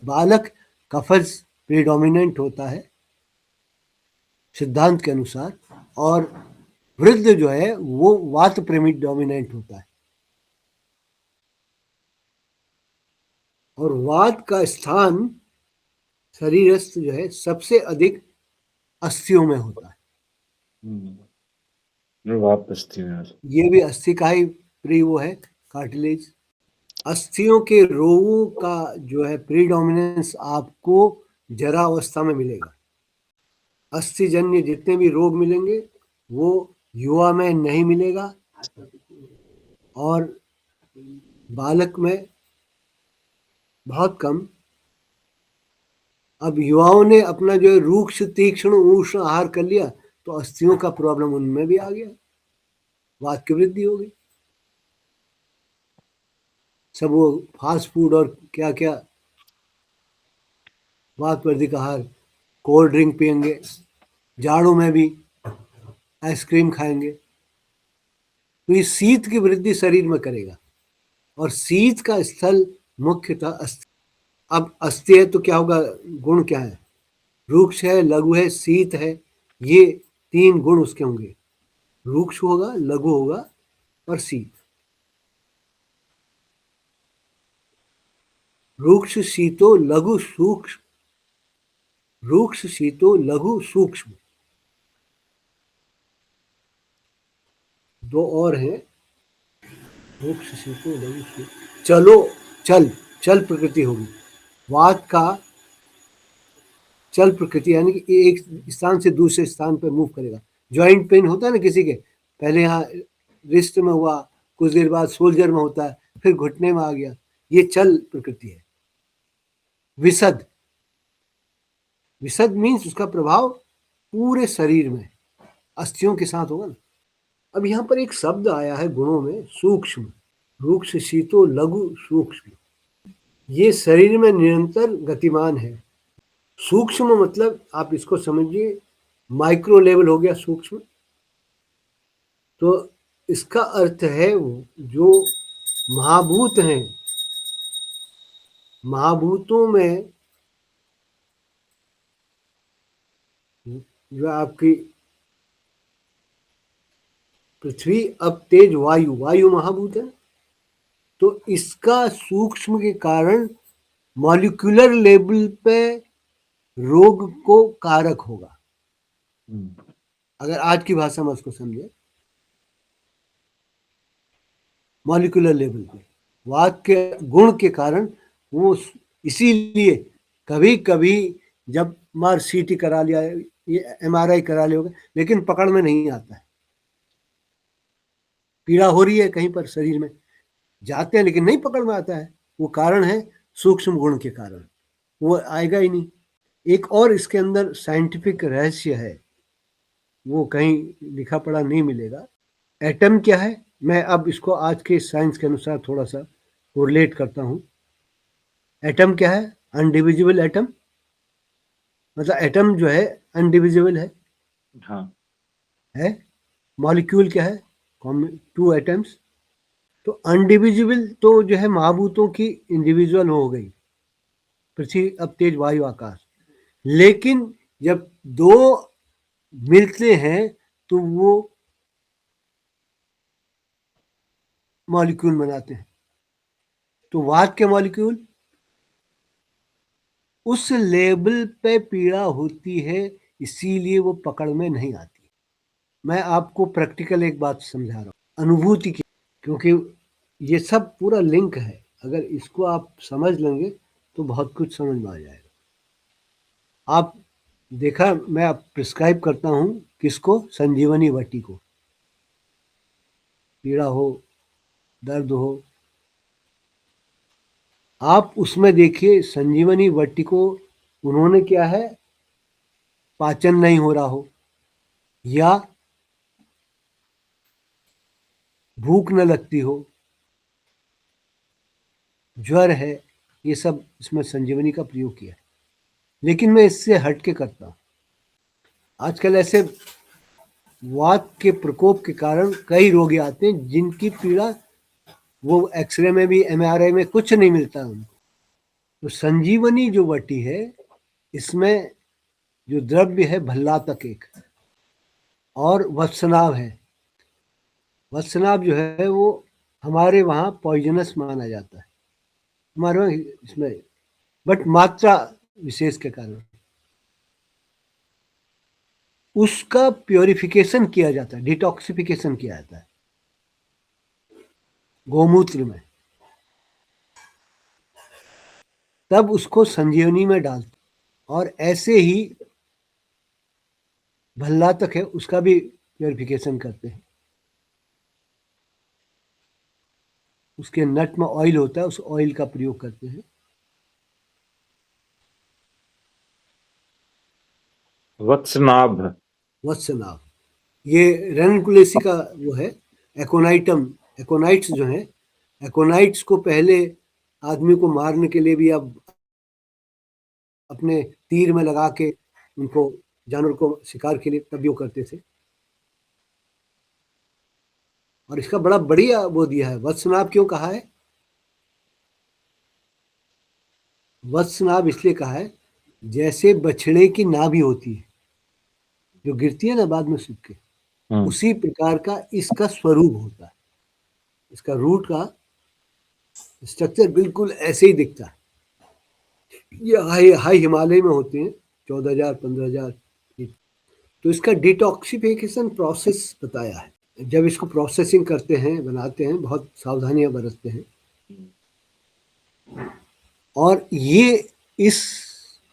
बालक कफज प्रीडोमिनेंट होता है सिद्धांत के अनुसार, और वृद्ध जो है वो वात प्रेडोमिनेंट होता है। और वात का स्थान शरीरस्थ जो है सबसे अधिक अस्थियों में होता है। ये भी अस्थि का ही प्री वो है, कार्टिलेज। अस्थियों के रोगों का जो है प्रीडोमिनेंस आपको जरा अवस्था में मिलेगा। अस्थिजन्य जितने भी रोग मिलेंगे वो युवा में नहीं मिलेगा, और बालक में बहुत कम। अब युवाओं ने अपना जो है रूक्ष तीक्ष्ण उष्ण आहार कर लिया, तो अस्थियों का प्रॉब्लम उनमें भी आ गया। वात की वृद्धि होगी। सब वो फास्ट फूड और क्या क्या वात वर्धिक आहार, कोल्ड ड्रिंक पियेंगे, जाड़ों में भी आइसक्रीम खाएंगे, तो ये शीत की वृद्धि शरीर में करेगा। और शीत का स्थल मुख्यतः अस्थि। अब अस्थि है तो क्या होगा, गुण क्या है, रुक्ष है, लघु है, शीत है, ये 3 गुण उसके होंगे। रुक्ष होगा, लघु होगा और शीत। रुक्ष शीतो लघु सूक्ष्म, रुक्ष शीतो लघु सूक्ष्म, 2 और हैं। रुक्ष शीतो लघु सूक्ष्म, चलो, चल, चल प्रकृति होगी। वात का चल प्रकृति यानी कि एक स्थान से दूसरे स्थान पर मूव करेगा। जॉइंट पेन होता है ना किसी के, पहले यहाँ रिस्ट में हुआ, कुछ देर बाद शोल्डर में होता है, फिर घुटने में आ गया, ये चल प्रकृति है। विशद, विशद मीन्स उसका प्रभाव पूरे शरीर में, अस्थियों के साथ होगा ना। अब यहाँ पर एक शब्द आया है गुणों में, सूक्ष्म, रुक्ष शीतो लघु सूक्ष्म, ये शरीर में निरंतर गतिमान है। सूक्ष्म मतलब आप इसको समझिए माइक्रो लेवल हो गया सूक्ष्म। तो इसका अर्थ है जो महाभूत हैं, महाभूतों में जो आपकी पृथ्वी, अब तेज वायु, वायु महाभूत है, तो इसका सूक्ष्म के कारण मॉलिक्यूलर लेवल पे रोग को कारक होगा। अगर आज की भाषा में उसको समझे, मॉलिक्यूलर लेवल पे वात के गुण के कारण वो, इसीलिए कभी कभी जब मार सीटी करा लिया, ये MRI करा लिया होगा, लेकिन पकड़ में नहीं आता है, पीड़ा हो रही है कहीं पर शरीर में, जाते हैं लेकिन नहीं पकड़ में आता है। वो कारण है सूक्ष्म गुण के कारण, वो आएगा ही नहीं। एक और इसके अंदर साइंटिफिक रहस्य है, वो कहीं लिखा पढ़ा नहीं मिलेगा। एटम क्या है, मैं अब इसको आज के साइंस के अनुसार थोड़ा सा कोरिलेट करता हूँ। एटम क्या है, अनडिविजिबल एटम, मतलब एटम जो है अनडिविजिबल है। हाँ। है मॉलिक्यूल क्या है, 2 एटम्स। तो अनडिविजिबल तो जो है महाभूतों की इंडिविजुअल हो गई, पृथ्वी, अब तेज वायु आकाश। लेकिन जब 2 मिलते हैं तो वो मॉलिक्यूल बनाते हैं। तो वात के मॉलिक्यूल उस लेवल पे पीड़ा होती है, इसीलिए वो पकड़ में नहीं आती। मैं आपको प्रैक्टिकल एक बात समझा रहा हूँ, अनुभूति की, क्योंकि ये सब पूरा लिंक है। अगर इसको आप समझ लेंगे तो बहुत कुछ समझ में आ जाएगा। आप देखा, मैं आप प्रिस्क्राइब करता हूँ किसको, संजीवनी वटी को, पीड़ा हो, दर्द हो, आप उसमें देखिए संजीवनी वटी को, उन्होंने क्या है, पाचन नहीं हो रहा हो या भूख न लगती हो, ज्वर है, ये सब इसमें संजीवनी का प्रयोग किया है। लेकिन मैं इससे हट के करता हूँ। आजकल ऐसे वात के प्रकोप के कारण कई रोगी आते हैं जिनकी पीड़ा, वो एक्सरे में भी MRI में कुछ नहीं मिलता उनको। तो संजीवनी जो वटी है, इसमें जो द्रव्य है भल्लातक एक, और वत्सनाभ है। वत्सनाभ जो है वो हमारे वहाँ पॉइजनस माना जाता है, हमारे वहाँ इसमें, बट मात्रा विशेष के कारण उसका प्योरिफिकेशन किया जाता है, डिटॉक्सिफिकेशन किया जाता है गोमूत्र में, तब उसको संजीवनी में डालते। और ऐसे ही भल्लातक है, उसका भी प्योरिफिकेशन करते हैं। उसके नट में ऑयल होता है, उस ऑयल का प्रयोग करते हैं। वत्सनाभ, वत्सनाभ, ये रेनकुलेसी का वो है, एकोनाइट्स जो हैं, एकोनाइट्स को पहले आदमी को मारने के लिए भी अब अपने तीर में लगा के उनको जानवर को शिकार के लिए तब भी वो करते थे। और इसका बड़ा बढ़िया वो दिया है, वत्सनाभ क्यों कहा है? वत्सनाभ इसलिए कहा है जैसे बछड़े की नाभि होती है जो गिरती है ना बाद में सूख के, उसी प्रकार का इसका स्वरूप होता है। इसका रूट का स्ट्रक्चर बिल्कुल ऐसे ही दिखता है। ये हाई हिमालय में होते हैं, 14,000 15,000 फीट। तो इसका डिटॉक्सिफिकेशन प्रोसेस बताया है। जब इसको प्रोसेसिंग करते हैं, बनाते हैं, बहुत सावधानियां बरतते हैं। और ये इस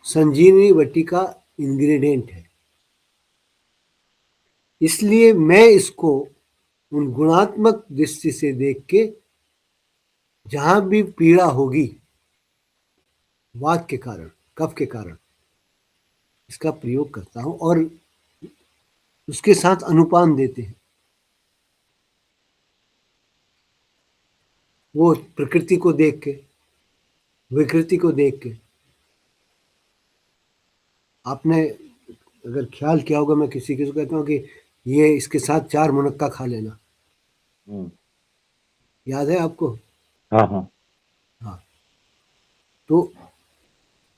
संजीवनी बट्टी का इंग्रेडिएंट है। इसलिए मैं इसको उन गुणात्मक दृष्टि से देख के जहां भी पीड़ा होगी वात के कारण, कफ के कारण, इसका प्रयोग करता हूं और उसके साथ अनुपान देते हैं। वो प्रकृति को देख के, विकृति को देख के। आपने अगर ख्याल किया होगा, मैं किसी किसी को कहता हूँ कि ये इसके साथ 4 मुनक्का खा लेना, याद है आपको? हाँ हाँ हाँ। तो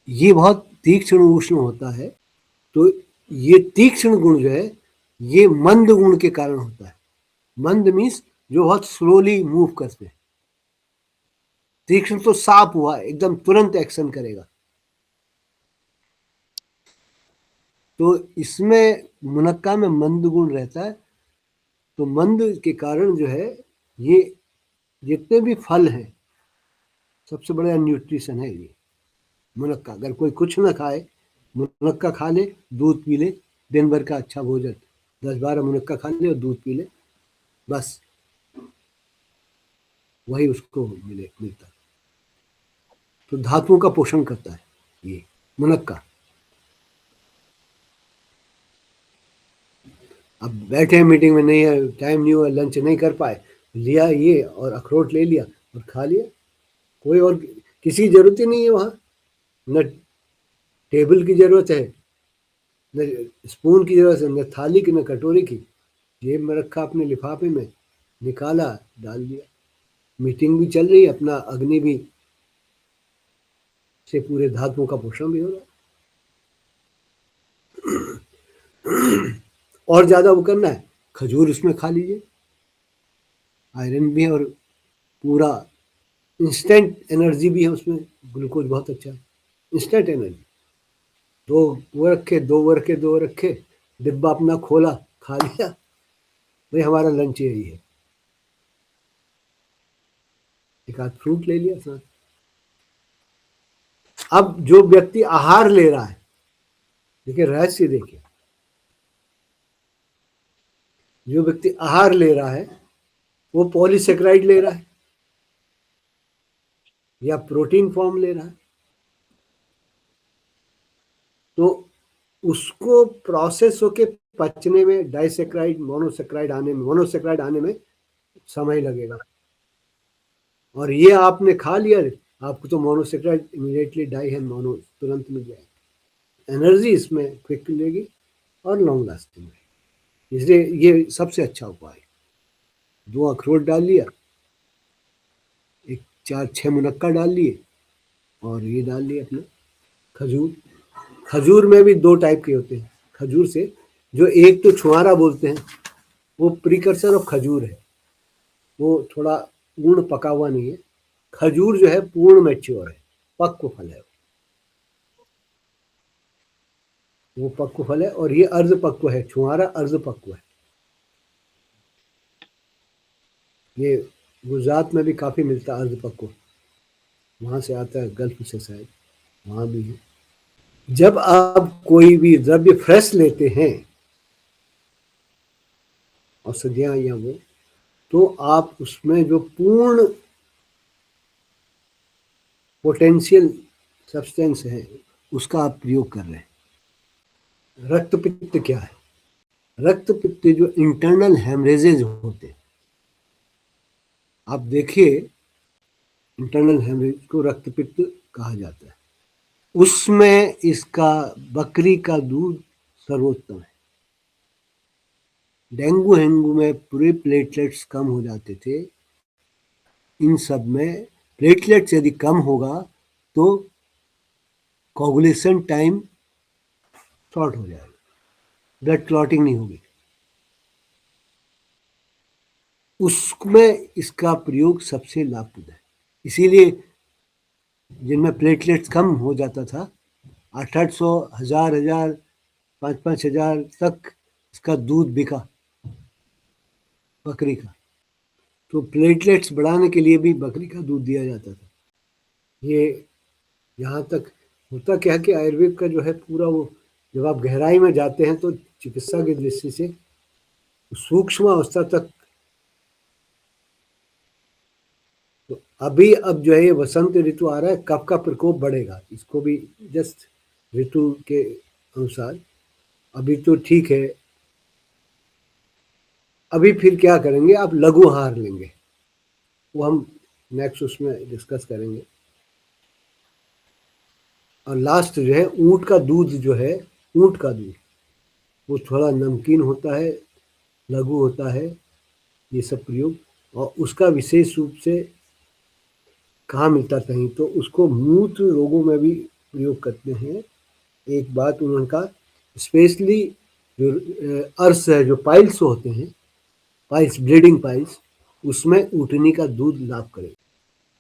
ये बहुत तीक्ष्ण उष्ण होता है। तो ये तीक्ष्ण गुण जो है ये मंद गुण के कारण होता है। मंद मीन्स जो बहुत स्लोली मूव करते हैं। तीक्ष्ण तो साफ हुआ, एकदम तुरंत एक्शन करेगा। तो इसमें मुनक्का में मंद गुण रहता है। तो मंद के कारण जो है ये जितने भी फल हैं, सबसे बड़ा न्यूट्रिशन है ये मुनक्का। अगर कोई कुछ ना खाए, मुनक्का खा ले, दूध पी ले, दिन भर का अच्छा भोजन, 10-12 मुनक्का खा ले और दूध पी ले, बस वही उसको मिलता। तो धातुओं का पोषण करता है ये मुनक्का। अब बैठे हैं मीटिंग में, नहीं है टाइम, नहीं हुआ, लंच नहीं कर पाए, लिया ये और अखरोट ले लिया और खा लिया। कोई और किसी की जरूरत ही नहीं है वहाँ। न टेबल की जरूरत है, न स्पून की जरूरत है, न थाली की, न कटोरी की। जेब में रखा, अपने लिफाफे में निकाला, डाल दिया। मीटिंग भी चल रही है, अपना अग्नि भी से पूरे धातुओं का पोषण भी हो रहा है। और ज्यादा वो करना है, खजूर उसमें खा लीजिए, आयरन भी है और पूरा इंस्टेंट एनर्जी भी है उसमें। ग्लूकोज बहुत अच्छा है, इंस्टेंट एनर्जी। दो वो रखे, डिब्बा अपना खोला, खा लिया, भाई हमारा लंच यही है। एक आध फ्रूट ले लिया साथ। अब जो व्यक्ति आहार ले रहा है, देखिए रहस्य, देखिए जो व्यक्ति आहार ले रहा है वो पॉलीसेक्राइड ले रहा है या प्रोटीन फॉर्म ले रहा है, तो उसको प्रोसेस होके पचने में डाइसेक्राइड मोनोसेक्राइड आने में समय लगेगा। और ये आपने खा लिया, आपको तो मोनोसेक्राइड इमीडिएटली डाई है, मोनो तुरंत मिल जाएगा। एनर्जी इसमें क्विक मिलेगी और लॉन्ग लास्टिंग है। इसलिए ये सबसे अच्छा उपाय है। 2 अखरोट डाल लिया, एक 4-6 मुनक्का डाल लिए और ये डाल लिए अपना खजूर। खजूर में भी 2 टाइप के होते हैं खजूर से। जो एक तो छुआरा बोलते हैं, वो प्रीकर्सर ऑफ खजूर है, वो थोड़ा पूर्ण पका हुआ नहीं है। खजूर जो है पूर्ण मैच्योर है, पक्व फल है, वो पक्व फल है। और ये अर्ध पक्व है, छुआरा अर्ध पक्व है। ये गुजरात में भी काफी मिलता है अर्ध पक्व, वहां से आता है, गल्फ से शायद, वहां भी है। जब आप कोई भी द्रव्य फ्रेश लेते हैं, औषधियां या वो, तो आप उसमें जो पूर्ण पोटेंशियल सब्सटेंस है उसका आप प्रयोग कर रहे हैं। रक्त पित्त क्या है? रक्त पित्त जो इंटरनल हेमरेजेज होते हैं, आप देखिए, इंटरनल हेमरेज को रक्तपित्त कहा जाता है, उसमें इसका बकरी का दूध सर्वोत्तम है। डेंगू हेंगू में पूरे प्लेटलेट्स कम हो जाते थे, इन सब में प्लेटलेट्स यदि कम होगा तो कोगुलेशन टाइम शॉर्ट हो जाएगा, ब्लड क्लॉटिंग नहीं होगी, उसमें इसका प्रयोग सबसे लाभप्रद है। इसीलिए जिनमें प्लेटलेट्स कम हो जाता था, 800 1000 5,000 तक इसका दूध बिका बकरी का। तो प्लेटलेट्स बढ़ाने के लिए भी बकरी का दूध दिया जाता था। ये यहाँ तक होता क्या कि आयुर्वेद का जो है पूरा वो, जब आप गहराई में जाते हैं तो चिकित्सा की दृष्टि से सूक्ष्म अवस्था तक, तो अभी अब जो है ये वसंत ऋतु आ रहा है, कफ का प्रकोप बढ़ेगा, इसको भी जस्ट ऋतु के अनुसार। अभी तो ठीक है, अभी फिर क्या करेंगे, आप लघु आहार लेंगे, वो हम नेक्स्ट उसमें डिस्कस करेंगे। और लास्ट जो है ऊँट का दूध, जो है ऊँट का दूध, वो थोड़ा नमकीन होता है, लघु होता है, ये सब प्रयोग। और उसका विशेष रूप से कहाँ मिलता कहीं, तो उसको मूत्र रोगों में भी प्रयोग करते हैं। एक बात उन्होंने कहा, स्पेशली जो अर्स है, जो पाइल्स होते हैं, पाइल्स, ब्लीडिंग पाइल्स, उसमें ऊँटनी का दूध लाभ करेगा।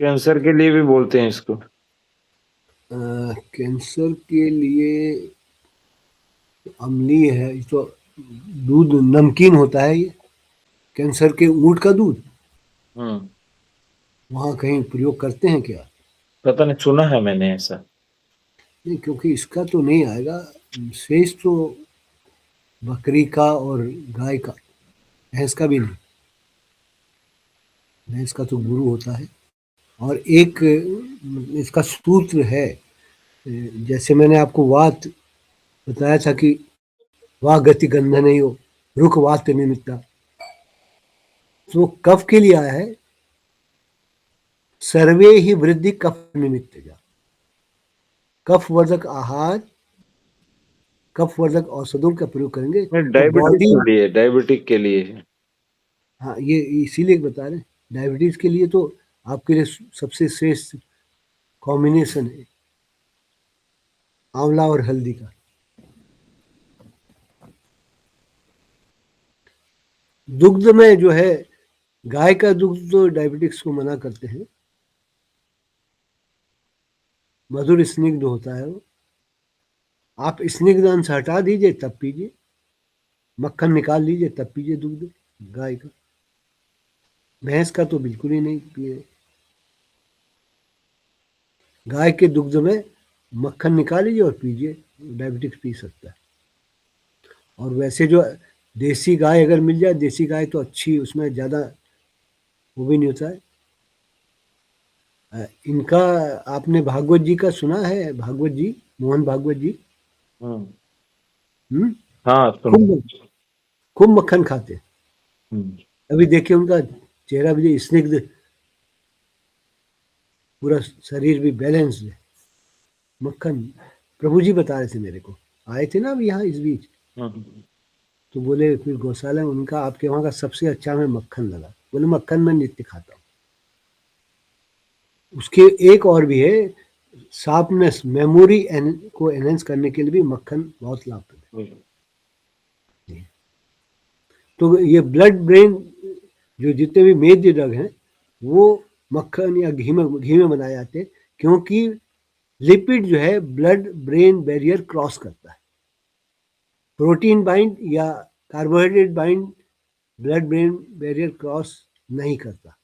कैंसर के लिए भी बोलते हैं इसको। कैंसर के लिए अम्लीय है, तो दूध नमकीन होता है ये, कैंसर के ऊँट का दूध वहाँ कहीं प्रयोग करते हैं क्या? पता नहीं, सुना है मैंने ऐसा। नहीं, क्योंकि इसका तो नहीं आएगा, शेष तो बकरी का और गाय का, भैंस का भी नहीं, भैंस का तो गुरु होता है। और एक इसका सूत्र है, जैसे मैंने आपको वात बताया था कि वाह गति गंधन ही हो, रुख वात निमित्ता, तो कफ के लिए आया है, सर्वे ही वृद्धि कफ निमित्त जा, कफवर्धक आहार, कफवर्धक औषधों का प्रयोग करेंगे तो डायबिटीज बॉडी, के लिए, डायबिटिक के लिए। हाँ ये इसीलिए बता रहे हैं, डायबिटीज के लिए तो आपके लिए सबसे श्रेष्ठ कॉम्बिनेशन है आंवला और हल्दी का। दुग्ध में जो है, गाय का दुग्ध तो डायबिटिक्स को मना करते हैं, मधुर स्निग्ध होता है वो, आप स्निग्ध अंश हटा दीजिए तब पीजिए, मक्खन निकाल लीजिए तब पीजिए दूध गाय का, भैंस का तो बिल्कुल ही नहीं पिए। गाय के दुग्ध में मक्खन निकाल लीजिए और पीजिए, डायबिटिक्स पी सकता है। और वैसे जो देसी गाय अगर मिल जाए, देसी गाय तो अच्छी, उसमें ज़्यादा वो भी नहीं होता है। इनका आपने भागवत जी का सुना है, भागवत जी, मोहन भागवत जी, हाँ सुन। खूब खूब मक्खन खाते। अभी देखिए उनका चेहरा भी स्निग्ध, पूरा शरीर भी बैलेंस्ड है, मक्खन। प्रभु जी बता रहे थे मेरे को, आए थे ना अभी यहाँ इस बीच, तो बोले फिर गौशाला में उनका, आपके वहाँ का सबसे अच्छा हमें मक्खन लगा। बोले मक्खन मैं नित्य खाता हूँ। उसके एक और भी है, शार्पनेस, मेमोरी को एनहेंस करने के लिए भी मक्खन बहुत लाभप्रद है। तो ये ब्लड ब्रेन, जो जितने भी मेद ड्रग हैं, वो मक्खन या घी में बनाए जाते हैं, क्योंकि लिपिड जो है ब्लड ब्रेन बैरियर क्रॉस करता है, प्रोटीन बाइंड या carbohydrate bind blood brain barrier cross नहीं करता।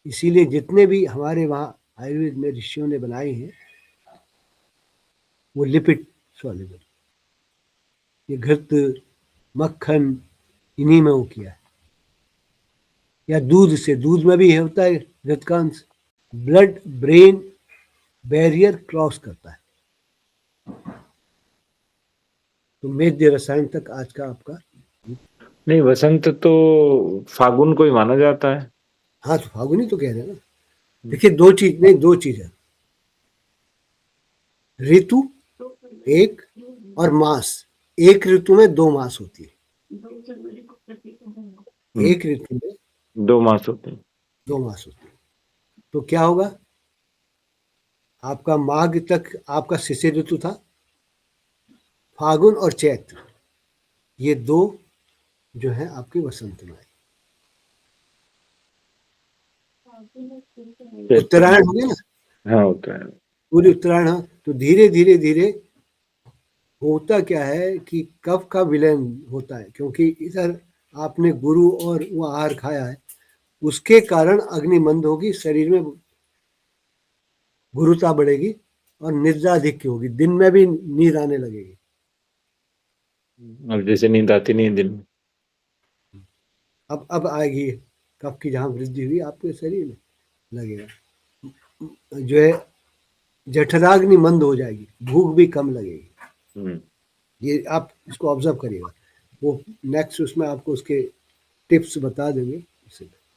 इसीलिए जितने भी हमारे वहाँ आयुर्वेद में ऋषियों ने बनाए हैं, वो लिपिड सॉल्युबल, ये घृत, मक्खन, इन्हीं में वो किया है। या दूध से, दूध में भी होता है घृत का अंश, ब्लड ब्रेन बैरियर क्रॉस करता है। तो मेद्य रसायन तक आज का आपका। नहीं, वसंत तो फागुन को ही माना जाता है। हाँ तो फागुनी तो कह रहे हैं ना। देखिए दो चीज है, ऋतु एक और मास। एक ऋतु में 2 मास होती है, एक ऋतु में 2 मास होते हैं। 2 मास होती है। तो क्या होगा, आपका माघ तक आपका शिशिर ऋतु था, फागुन और चैत्र ये 2 जो है आपके वसंत में आए। उत्तरायण हो गया ना, हाँ उत्तरायण। पूरी उत्तरायण। हाँ तो धीरे धीरे धीरे होता क्या है कि कफ का विलयन होता है, क्योंकि इधर आपने गुरु और वो आहार खाया है, उसके कारण अग्नि मंद होगी, शरीर में गुरुता बढ़ेगी और निद्रा अधिक की होगी, दिन में भी नींद आने लगेगी। अब जैसे नींद आती नहीं है दिन में। अब आएगी कफ की जहाँ वृद्धि हुई आपके शरीर में लगेगा, जो है जठराग्नि मंद हो जाएगी, भूख भी कम लगेगी। ये आप इसको ऑब्जर्व करिएगा, वो नेक्स्ट उसमें आपको उसके टिप्स बता देंगे।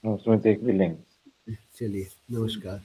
उसमें देख भी लेंगे। चलिए, नमस्कार।